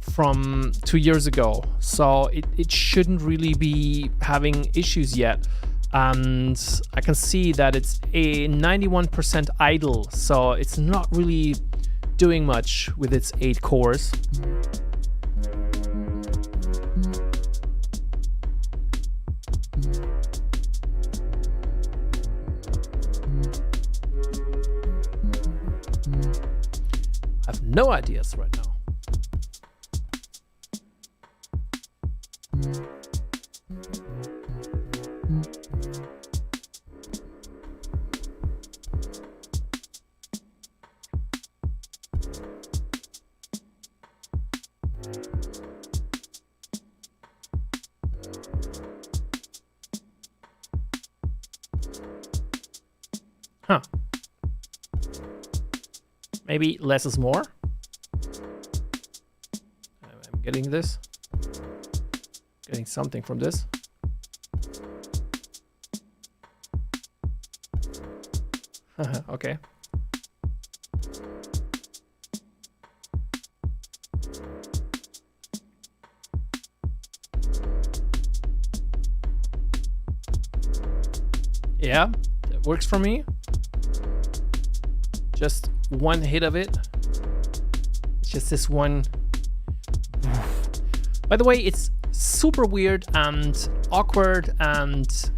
from 2 years ago, so it shouldn't really be having issues yet. And I can see that it's a 91% idle, so it's not really doing much with its 8 cores. I have no ideas right now. Huh. Maybe less is more. I'm getting this. Getting something from this. Okay. Yeah, that works for me. Just one hit of it. It's just this one. By the way, it's super weird and awkward and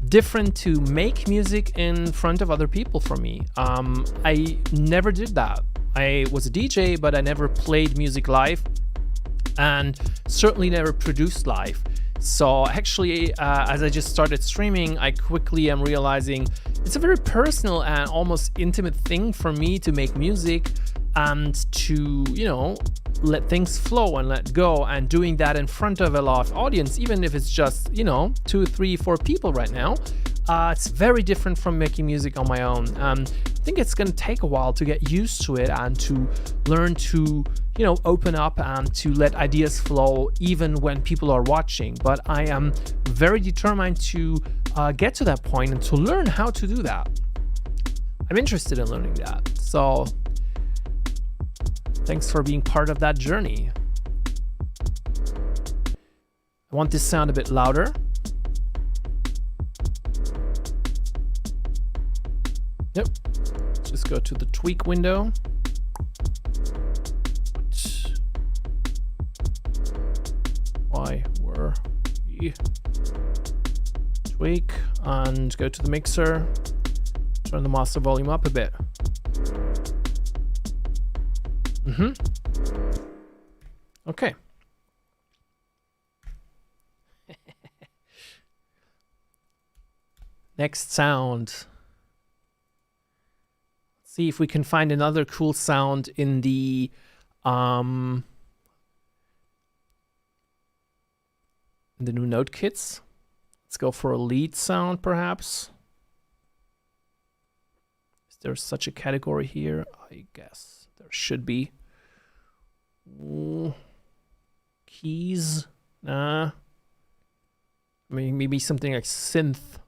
different to make music in front of other people for me. I never did that. I was a DJ, but I never played music live and certainly never produced live. So actually, as I just started streaming, I quickly am realizing it's a very personal and almost intimate thing for me to make music and to, you know, let things flow and let go, and doing that in front of a live audience, even if it's just, you know, 2, 3, 4 people right now, it's very different from making music on my own. I think it's gonna take a while to get used to it and to learn to, you know, open up and to let ideas flow even when people are watching. But I am very determined to get to that point and to learn how to do that. I'm interested in learning that. So thanks for being part of that journey. I want this sound a bit louder. Yep. Just go to the tweak window. Why were we? Tweak and go to the mixer. Turn the master volume up a bit. Okay. Next sound. Let's see if we can find another cool sound in the new note kits. Let's go for a lead sound, perhaps. Is there such a category here? I guess there should be. Ooh. Keys. Nah. Maybe something like synth.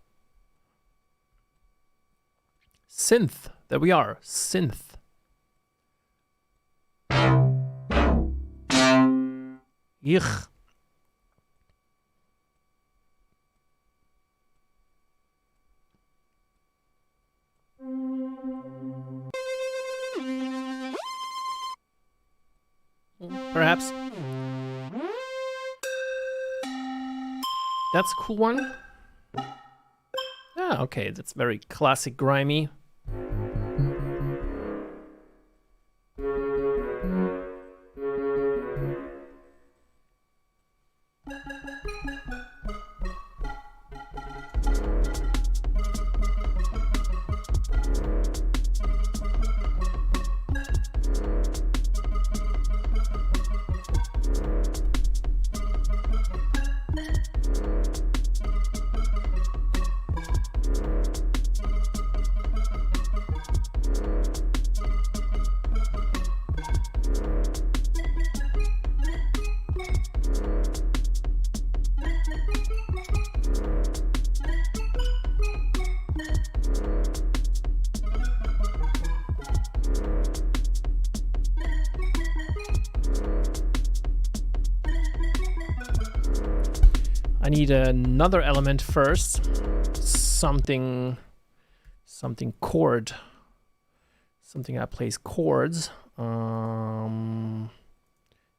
Synth. There we are. Synth. Yuck. Perhaps. That's a cool one. Ah, okay, that's very classic grimy. I need another element first. Something chord. Something that plays chords. And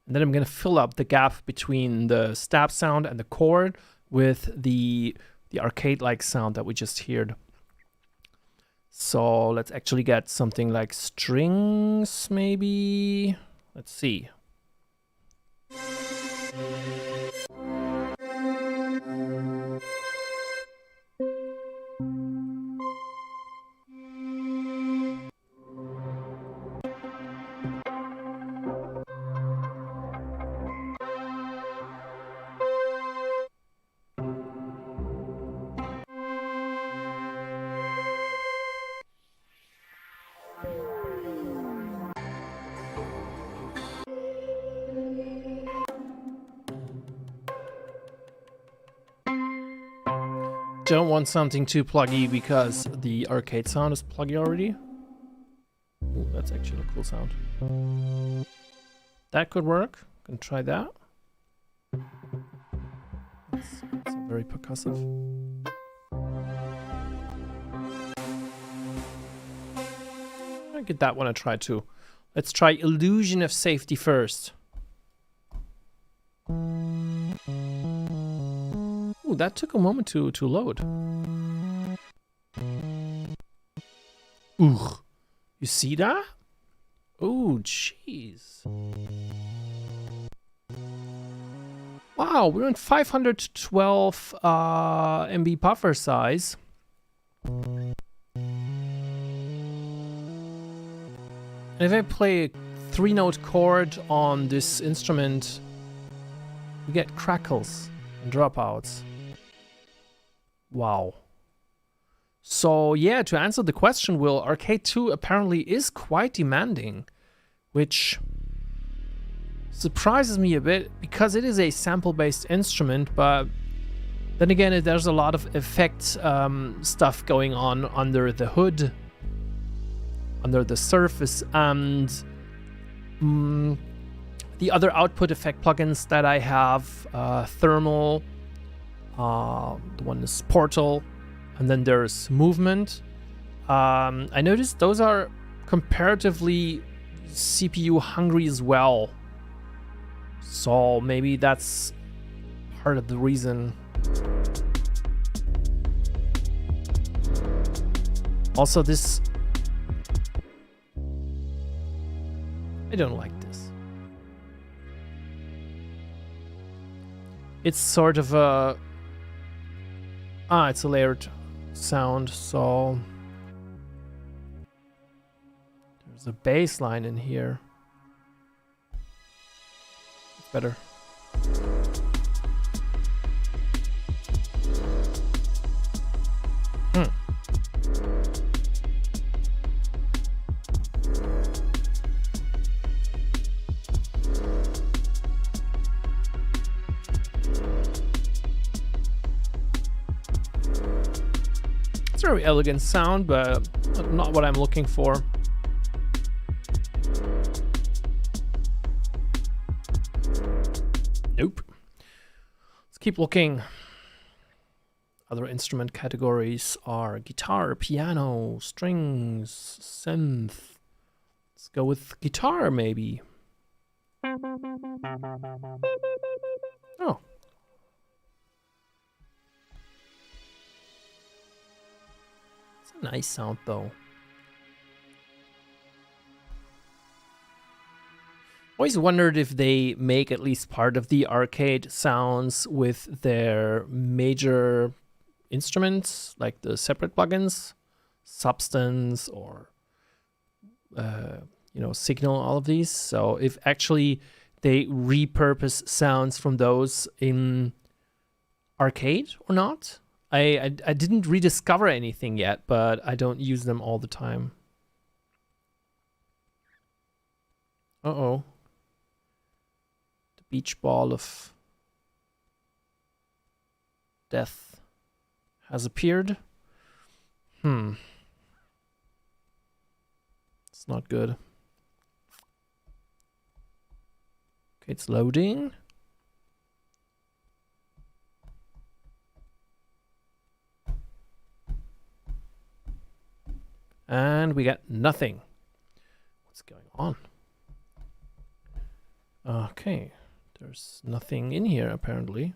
then I'm gonna fill up the gap between the stab sound and the chord with the arcade-like sound that we just heard. So let's actually get something like strings, maybe. Let's see. Don't want something too pluggy because the arcade sound is pluggy already. Ooh, that's actually a cool sound. That could work. Can try that. It's very percussive. I'll get that one a try too. Let's try Illusion of Safety first. Ooh, that took a moment to load. Ooh, you see that? Oh, jeez. Wow, we're in 512 MB buffer size. And if I play a 3-note chord on this instrument, we get crackles and dropouts. Wow. So yeah, to answer the question, Will, Arcade 2 apparently is quite demanding, which surprises me a bit because it is a sample-based instrument, but then again, there's a lot of effect stuff going on under the hood, under the surface, and the other output effect plugins that I have, Thermal, the one is Portal, and then there's Movement. I noticed those are comparatively CPU hungry as well. So maybe that's part of the reason. Also this... I don't like this. It's sort of a... it's a layered sound, so... There's a bass line in here. It's better. It's a very elegant sound, but not what I'm looking for. Nope. Let's keep looking. Other instrument categories are guitar, piano, strings, synth. Let's go with guitar, maybe. Oh. It's a nice sound, though. Always wondered if they make at least part of the arcade sounds with their major instruments, like the separate plugins, Substance or Signal, all of these. So if actually they repurpose sounds from those in arcade or not. I didn't rediscover anything yet, but I don't use them all the time. Uh-oh. Beach ball of death has appeared. It's not good. Okay, it's loading. we get nothing. What's going on? Okay, there's nothing in here apparently.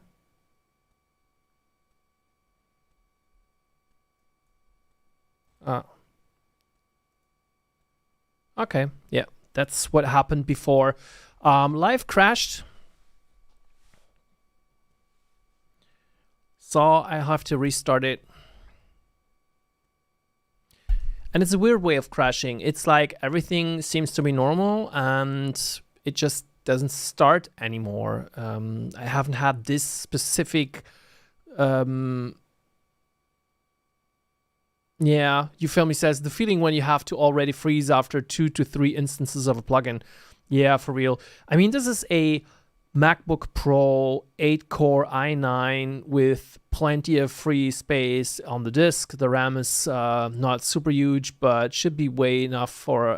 Okay, yeah, that's what happened before. Live crashed. So I have to restart it. And it's a weird way of crashing. It's like everything seems to be normal and it just doesn't start anymore. I haven't had this specific... yeah, you feel me says, the feeling when you have to already freeze after 2 to 3 instances of a plugin. Yeah, for real. I mean, this is a MacBook Pro 8-core i9 with plenty of free space on the disk. The RAM is not super huge, but should be way enough for,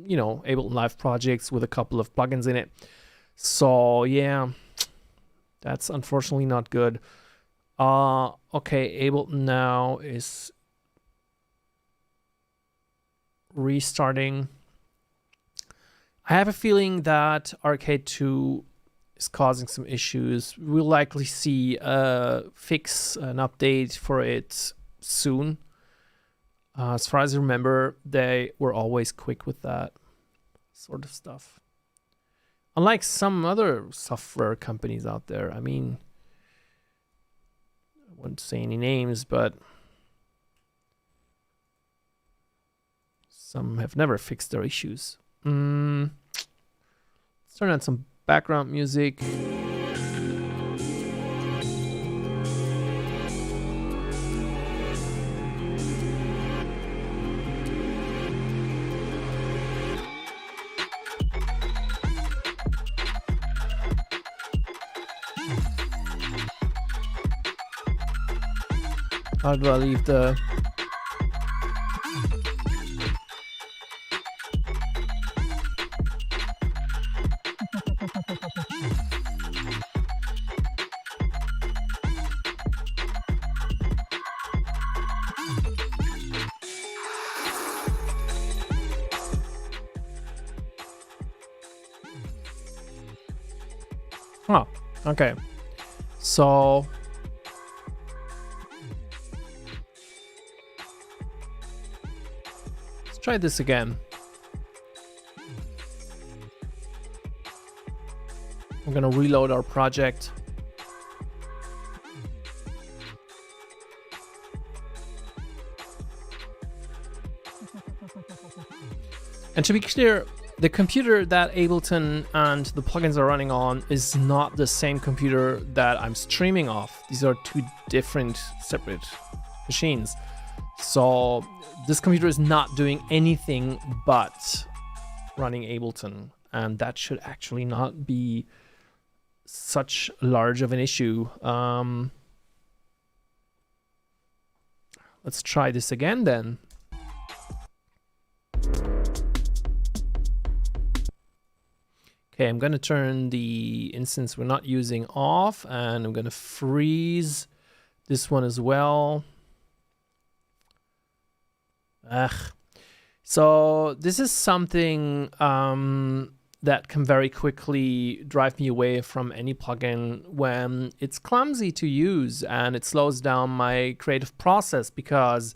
you know, Ableton Live projects with a couple of plugins in it. So, yeah, that's unfortunately not good. Okay, Ableton now is restarting. I have a feeling that Arcade 2 is causing some issues. We'll likely see a fix, an update for it soon. As far as I remember, they were always quick with that sort of stuff. Unlike some other software companies out there. I mean, I won't say any names, but some have never fixed their issues. Let's turn on some background music. How do I leave the... Oh, okay. So let's try this again. I'm gonna reload our project. And to be clear, the computer that Ableton and the plugins are running on is not the same computer that I'm streaming off. These are two different, separate machines. So this computer is not doing anything but running Ableton, and that should actually not be such large of an issue. Let's try this again then. Okay, I'm going to turn the instance we're not using off, and I'm going to freeze this one as well. So this is something that can very quickly drive me away from any plugin when it's clumsy to use and it slows down my creative process, because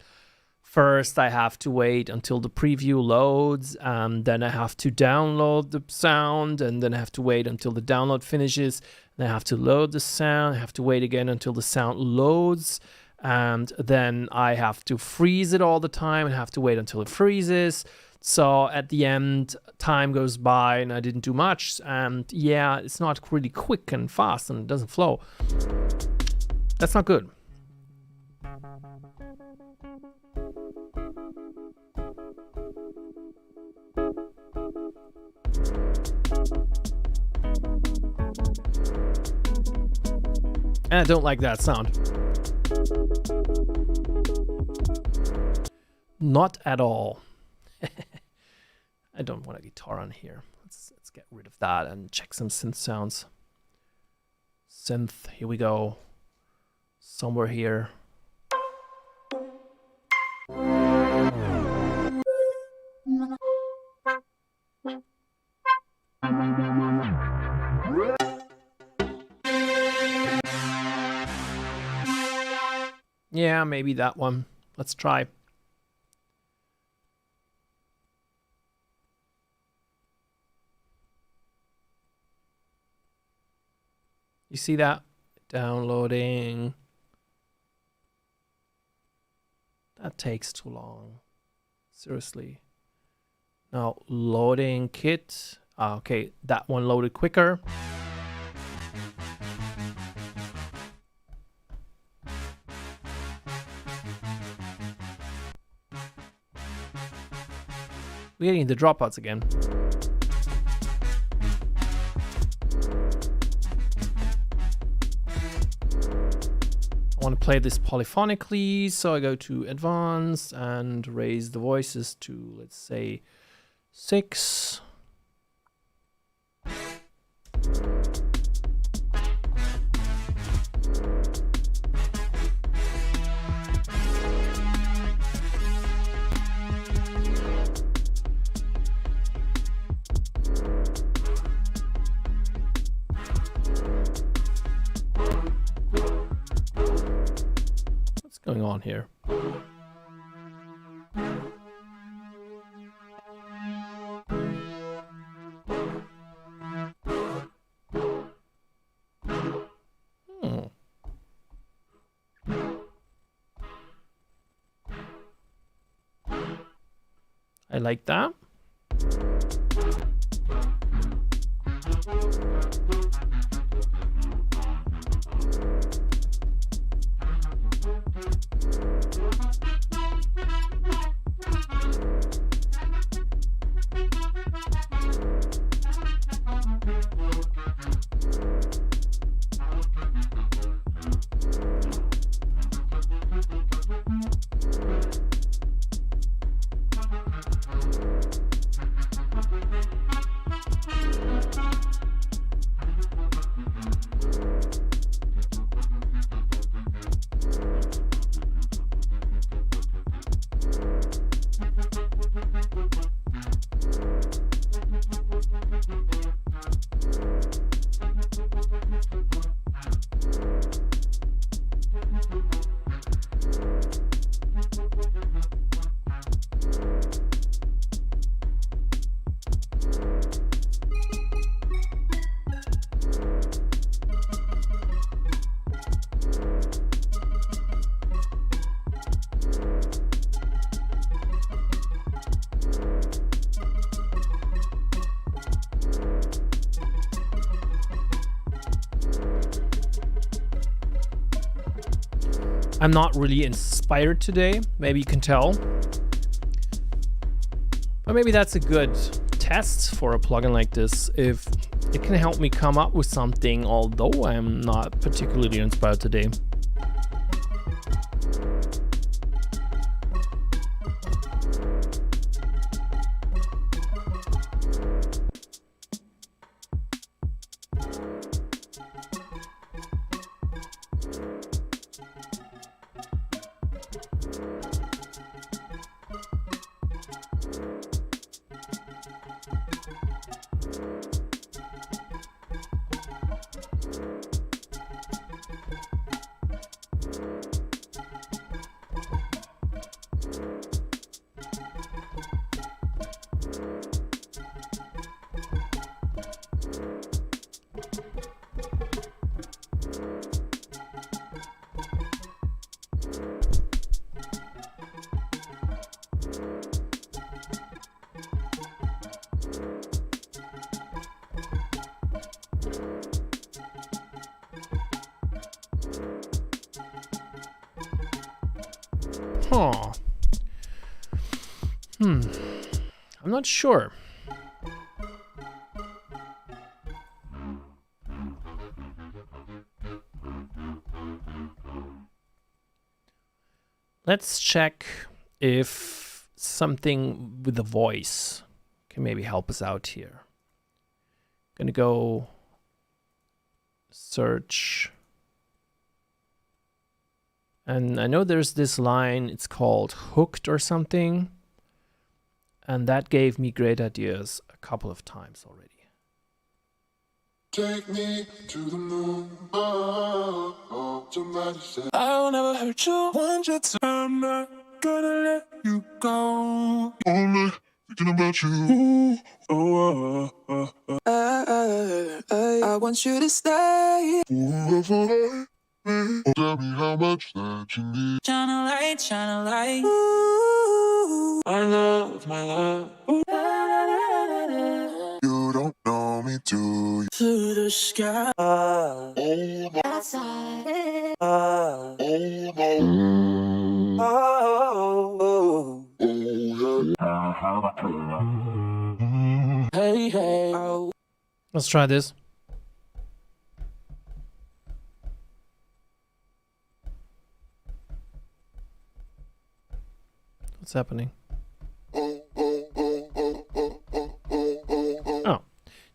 first I have to wait until the preview loads, and then I have to download the sound, and then I have to wait until the download finishes, and I have to load the sound, I have to wait again until the sound loads, and then I have to freeze it all the time and have to wait until it freezes. So at the end, time goes by and I didn't do much, and yeah, it's not really quick and fast and it doesn't flow. That's not good. And I don't like that sound. Not at all. I don't want a guitar on here. Let's get rid of that and check some synth sounds. Synth, here we go. Somewhere here. Yeah, maybe that one. Let's try. You see that? Downloading. That takes too long. Seriously. Now, loading kit. Okay, that one loaded quicker. We're getting the dropouts again. I want to play this polyphonically, so I go to advanced and raise the voices to, let's say, 6. Going on here. I like that. I'm not really inspired today. Maybe you can tell. But maybe that's a good test for a plugin like this, if it can help me come up with something, although I'm not particularly inspired today. Huh. I'm not sure. Let's check if something with the voice can maybe help us out here. Gonna go search. And I know there's this line, it's called hooked or something. And that gave me great ideas a couple of times already. Take me to the moon. Oh, oh, somebody said I'll never hurt you. Want you to. I'm not gonna let you go. Only thinking about you. Oh, I want you to stay. Forever. Tell me how much that you need. Shine a light, shine a light. Ooh, my love, my love. Ooh. You don't know me, do you? To the sky. Oh, my. Outside. Oh, my. Oh, yeah. Hey, hey. Oh. Let's try this. What's happening? Oh,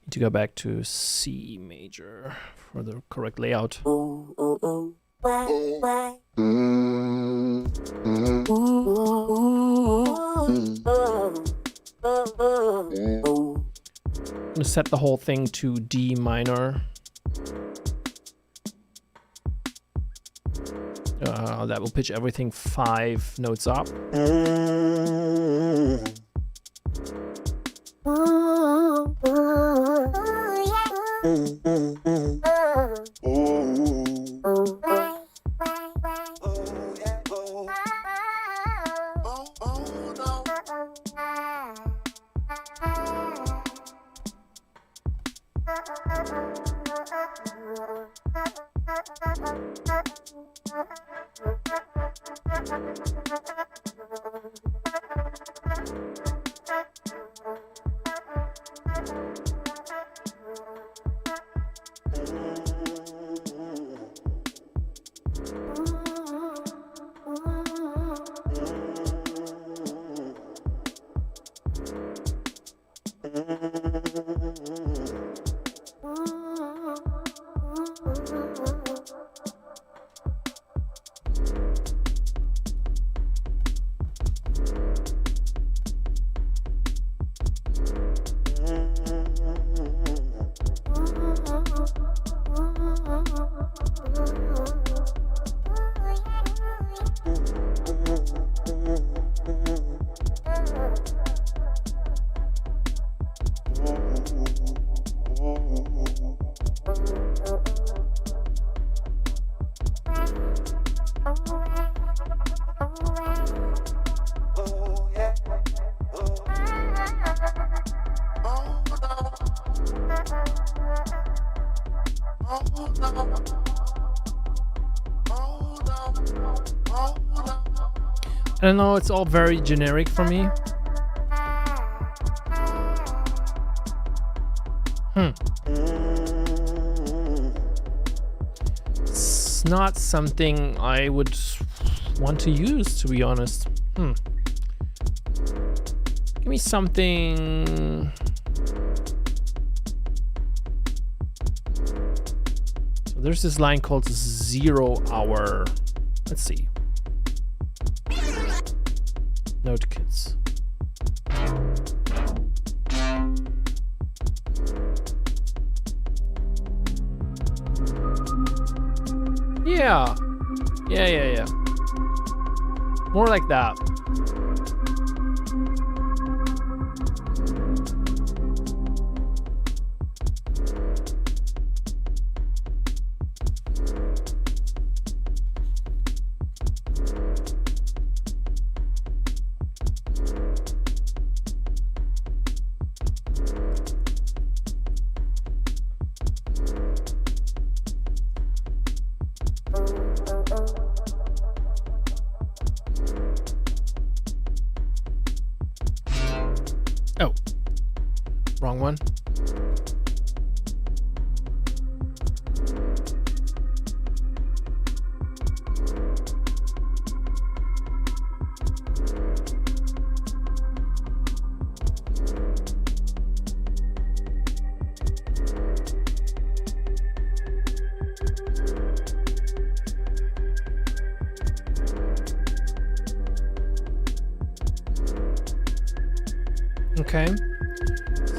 need to go back to C major for the correct layout. I'm gonna set the whole thing to D minor. That will pitch everything 5 notes up. I don't know, it's all very generic for me. It's not something I would want to use, to be honest. Give me something. So there's this line called 0 hour. Let's see. Note kits. Yeah. Yeah. More like that. Oh, wrong one. Okay.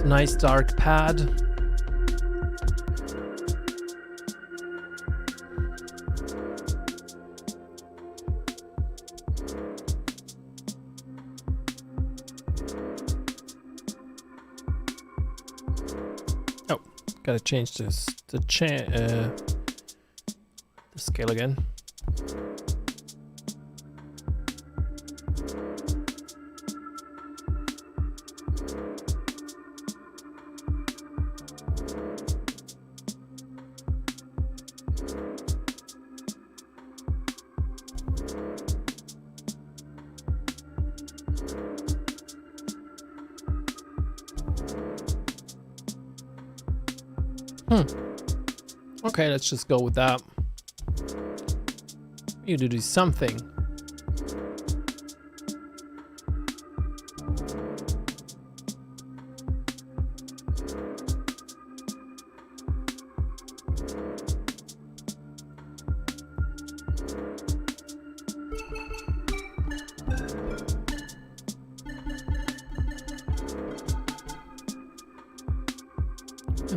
Nice dark pad. Gotta change this the scale again. Okay, let's just go with that. You need to do something.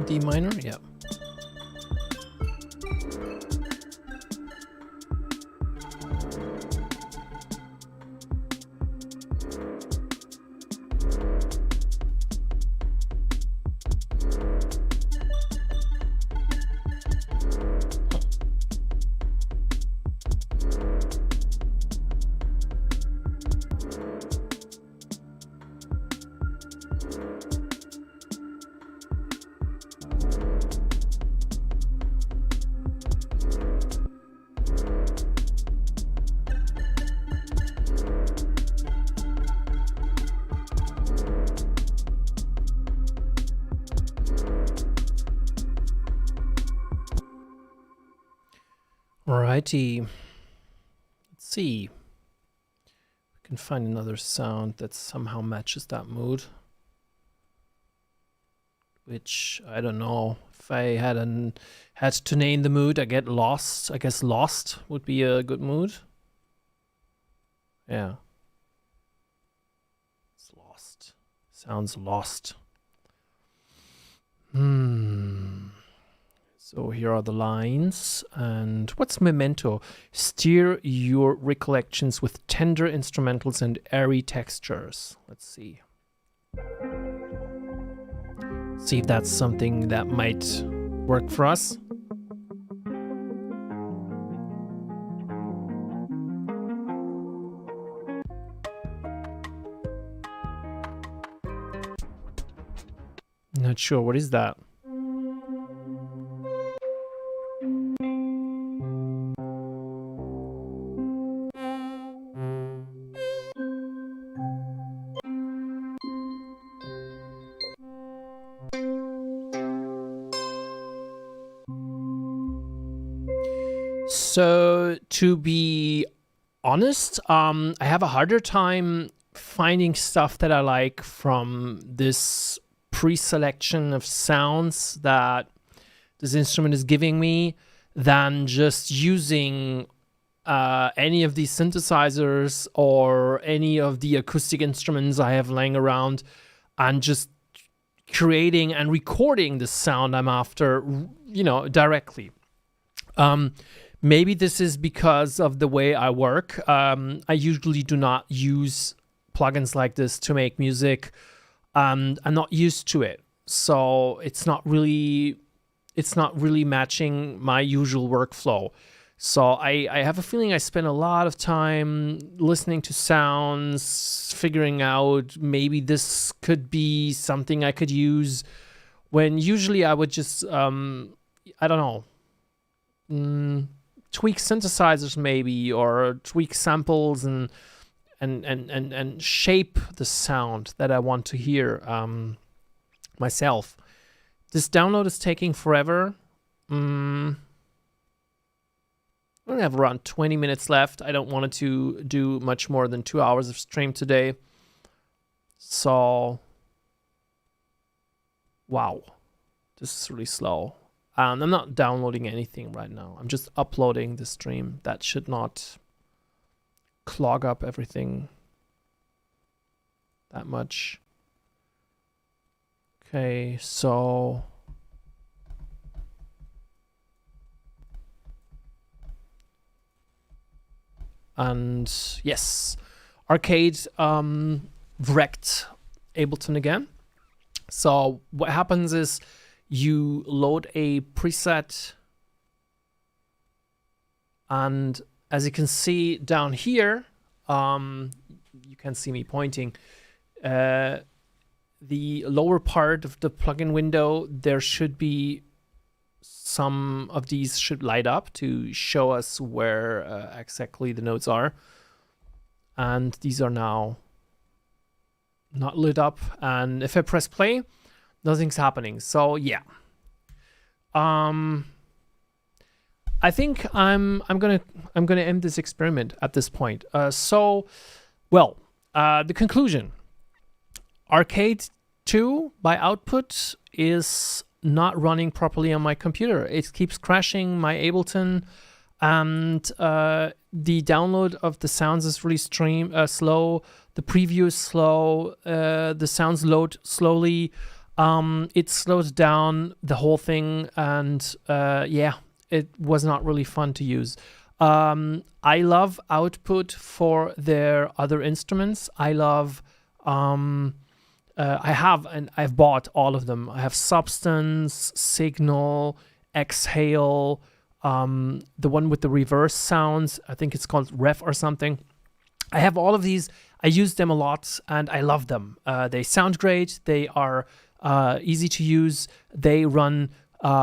D minor, yeah. Alrighty. Let's see. We can find another sound that somehow matches that mood. Which, I don't know. If I had to name the mood, I get lost. I guess lost would be a good mood. Yeah. It's lost. Sounds lost. So here are the lines. And what's memento? Steer your recollections with tender instrumentals and airy textures. Let's see. See if that's something that might work for us. Not sure. What is that? So, to be honest, I have a harder time finding stuff that I like from this pre-selection of sounds that this instrument is giving me than just using any of these synthesizers or any of the acoustic instruments I have laying around and just creating and recording the sound I'm after, you know, directly. Maybe this is because of the way I work. I usually do not use plugins like this to make music. I'm not used to it, so it's not really matching my usual workflow. So I have a feeling I spend a lot of time listening to sounds, figuring out maybe this could be something I could use, when usually I would just I don't know, tweak synthesizers maybe, or tweak samples and shape the sound that I want to hear myself. This download is taking forever. I only have around 20 minutes left. I don't want it to do much more than 2 hours of stream today. So, wow, this is really slow. I'm not downloading anything right now. I'm just uploading the stream. That should not clog up everything that much. Okay, so and yes, arcade wrecked Ableton again. So what happens is you load a preset, and as you can see down here, you can see me pointing, the lower part of the plugin window, there should be some of these should light up to show us where exactly the notes are. And these are now not lit up. And if I press play, nothing's happening. So yeah. I think I'm gonna end this experiment at this point. The conclusion. Arcade 2 by output is not running properly on my computer. It keeps crashing my Ableton, and the download of the sounds is really slow. The preview is slow. The sounds load slowly. It slows down the whole thing, and yeah, it was not really fun to use. I love Output for their other instruments. I love I've bought all of them. I have Substance, Signal, Exhale, the one with the reverse sounds. I think it's called Ref or something. I have all of these. I use them a lot, and I love them. They sound great. They are easy to use. They run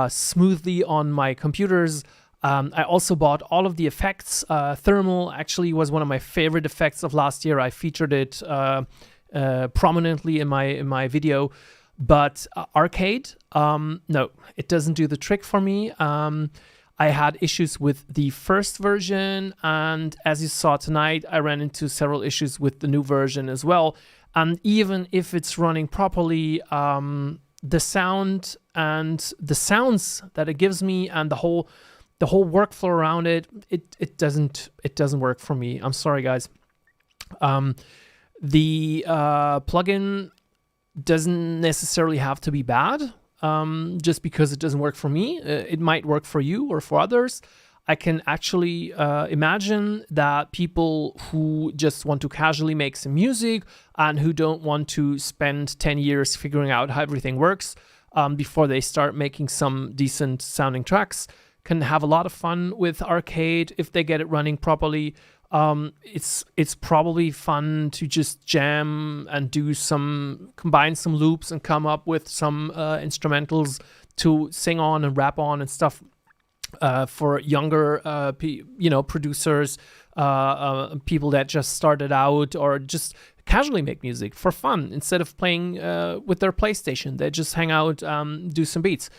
smoothly on my computers. I also bought all of the effects. Thermal actually was one of my favorite effects of last year. I featured it prominently in my video. But Arcade, no, it doesn't do the trick for me. I had issues with the first version, and as you saw tonight, I ran into several issues with the new version as well. And even if it's running properly, the sound and the sounds that it gives me and the whole workflow around it doesn't work for me. I'm sorry, guys. The plugin doesn't necessarily have to be bad. Just because it doesn't work for me. It might work for you or for others. I can actually imagine that people who just want to casually make some music and who don't want to spend 10 years figuring out how everything works before they start making some decent sounding tracks can have a lot of fun with Arcade if they get it running properly. It's probably fun to just jam and combine some loops and come up with some instrumentals to sing on and rap on and stuff for younger producers, people that just started out or just casually make music for fun instead of playing with their PlayStation. They just hang out, do some beats.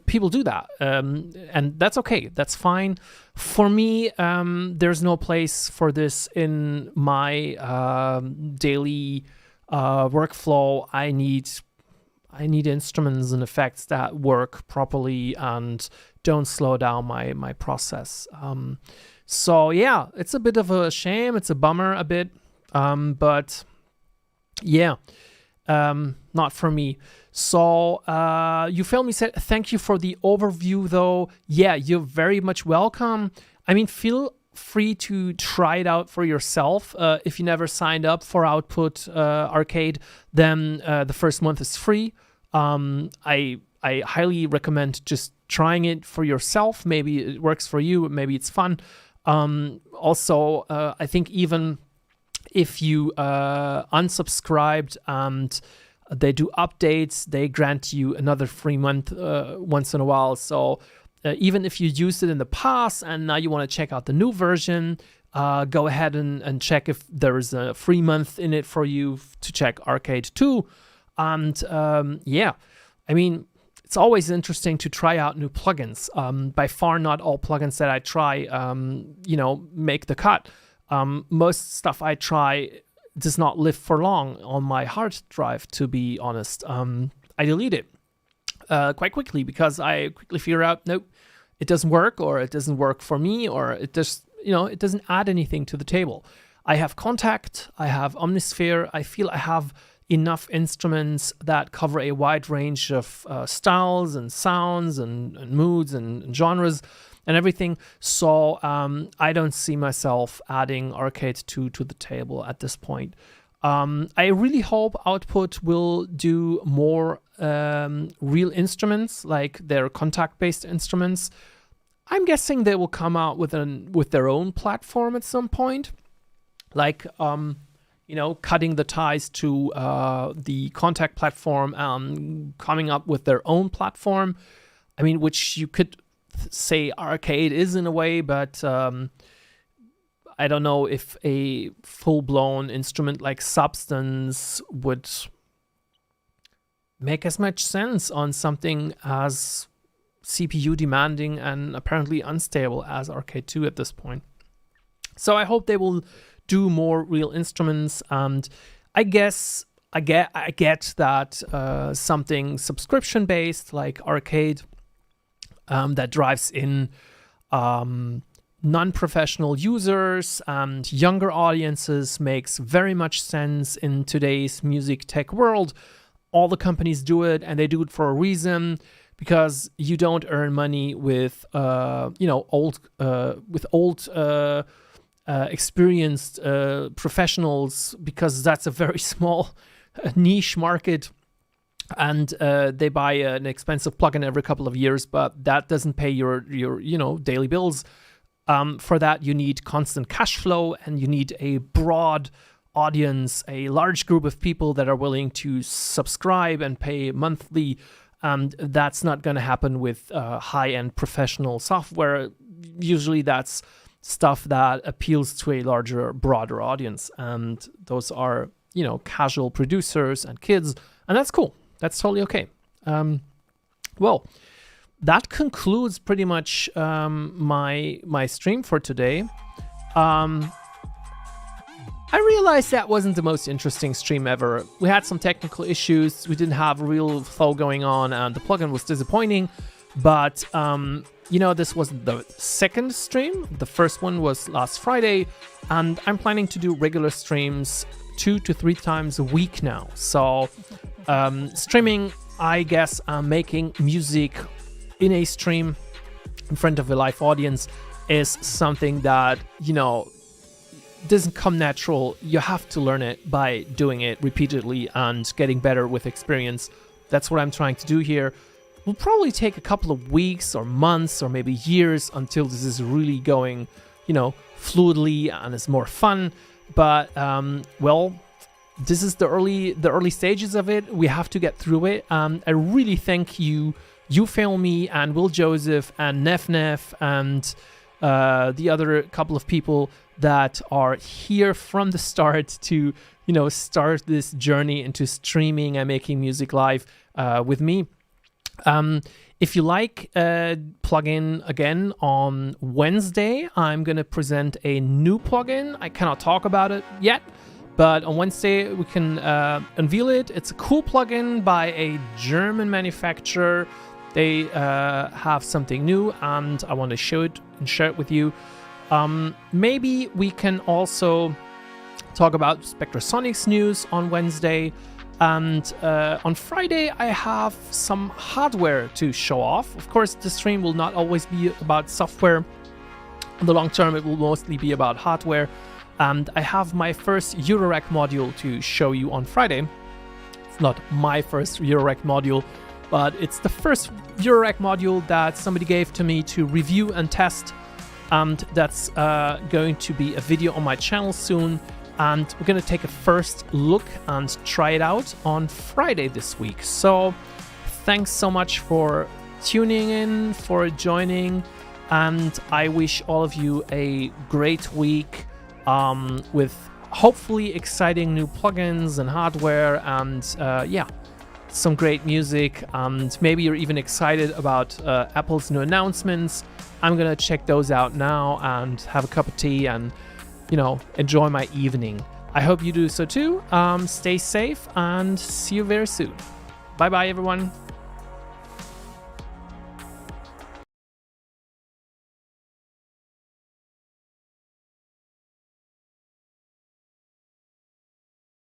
People do that, and that's okay. That's fine. For me, there's no place for this in my daily workflow. I need instruments and effects that work properly and don't slow down my process. So yeah, it's a bit of a shame. It's a bummer a bit, but yeah, not for me. So you failed me said, thank you for the overview though. Yeah, you're very much welcome. I mean, feel free to try it out for yourself. If you never signed up for Output Arcade, then the first month is free. I highly recommend just trying it for yourself. Maybe it works for you. Maybe it's fun. Also, I think even if you unsubscribed and they do updates, they grant you another free month once in a while. So even if you used it in the past and now you want to check out the new version, go ahead and check if there's a free month in it for you to check Arcade 2. And yeah, I mean, it's always interesting to try out new plugins. By far, not all plugins that I try, make the cut. Most stuff I try does not live for long on my hard drive, to be honest. I delete it quite quickly because I quickly figure out, nope, it doesn't work, or it doesn't work for me, or it just, it doesn't add anything to the table. I have Contact, I have Omnisphere. I feel I have enough instruments that cover a wide range of styles and sounds and moods and genres and everything. So I don't see myself adding Arcade 2 to the table at this point. I really hope Output will do more real instruments, like their contact-based instruments. I'm guessing they will come out with their own platform at some point, like cutting the ties to the Contact platform, coming up with their own platform. I mean, which you could say Arcade is in a way, but I don't know if a full-blown instrument like Substance would make as much sense on something as CPU demanding and apparently unstable as Arcade 2 at this point. So I hope they will do more real instruments, and I guess I get that something subscription based like Arcade that drives in non-professional users and younger audiences makes very much sense in today's music tech world. All the companies do it, and they do it for a reason, because you don't earn money with old experienced professionals, because that's a very small niche market, and they buy an expensive plugin every couple of years, but that doesn't pay your daily bills. For that, you need constant cash flow, and you need a broad audience, a large group of people that are willing to subscribe and pay monthly. And that's not going to happen with high-end professional software. Usually that's stuff that appeals to a larger, broader audience. And those are, casual producers and kids. And that's cool. That's totally okay. Well, that concludes pretty much my stream for today. I realized that wasn't the most interesting stream ever. We had some technical issues, we didn't have real flow going on, and the plugin was disappointing. But, this was the second stream. The first one was last Friday, and I'm planning to do regular streams 2 to 3 times a week now. So, streaming, I guess, making music in a stream in front of a live audience is something that, doesn't come natural. You have to learn it by doing it repeatedly and getting better with experience. That's what I'm trying to do here. Will probably take a couple of weeks or months or maybe years until this is really going, fluidly and is more fun. But this is the early stages of it. We have to get through it. I really thank you Filmy and Will Joseph and Nef and the other couple of people that are here from the start to, start this journey into streaming and making music live with me. If you like plugin again, on Wednesday, I'm going to present a new plugin. I cannot talk about it yet, but on Wednesday we can unveil it. It's a cool plugin by a German manufacturer. They have something new, and I want to show it and share it with you. Maybe we can also talk about Spectrasonics news on Wednesday. And on Friday, I have some hardware to show off. Of course, the stream will not always be about software. In the long term, it will mostly be about hardware. And I have my first Eurorack module to show you on Friday. It's not my first Eurorack module, but it's the first Eurorack module that somebody gave to me to review and test. And that's going to be a video on my channel soon. And we're going to take a first look and try it out on Friday this week. So thanks so much for tuning in, for joining. And I wish all of you a great week with hopefully exciting new plugins and hardware and some great music. And maybe you're even excited about Apple's new announcements. I'm going to check those out now and have a cup of tea and enjoy my evening. I hope you do so too. Stay safe and see you very soon. Bye bye, everyone.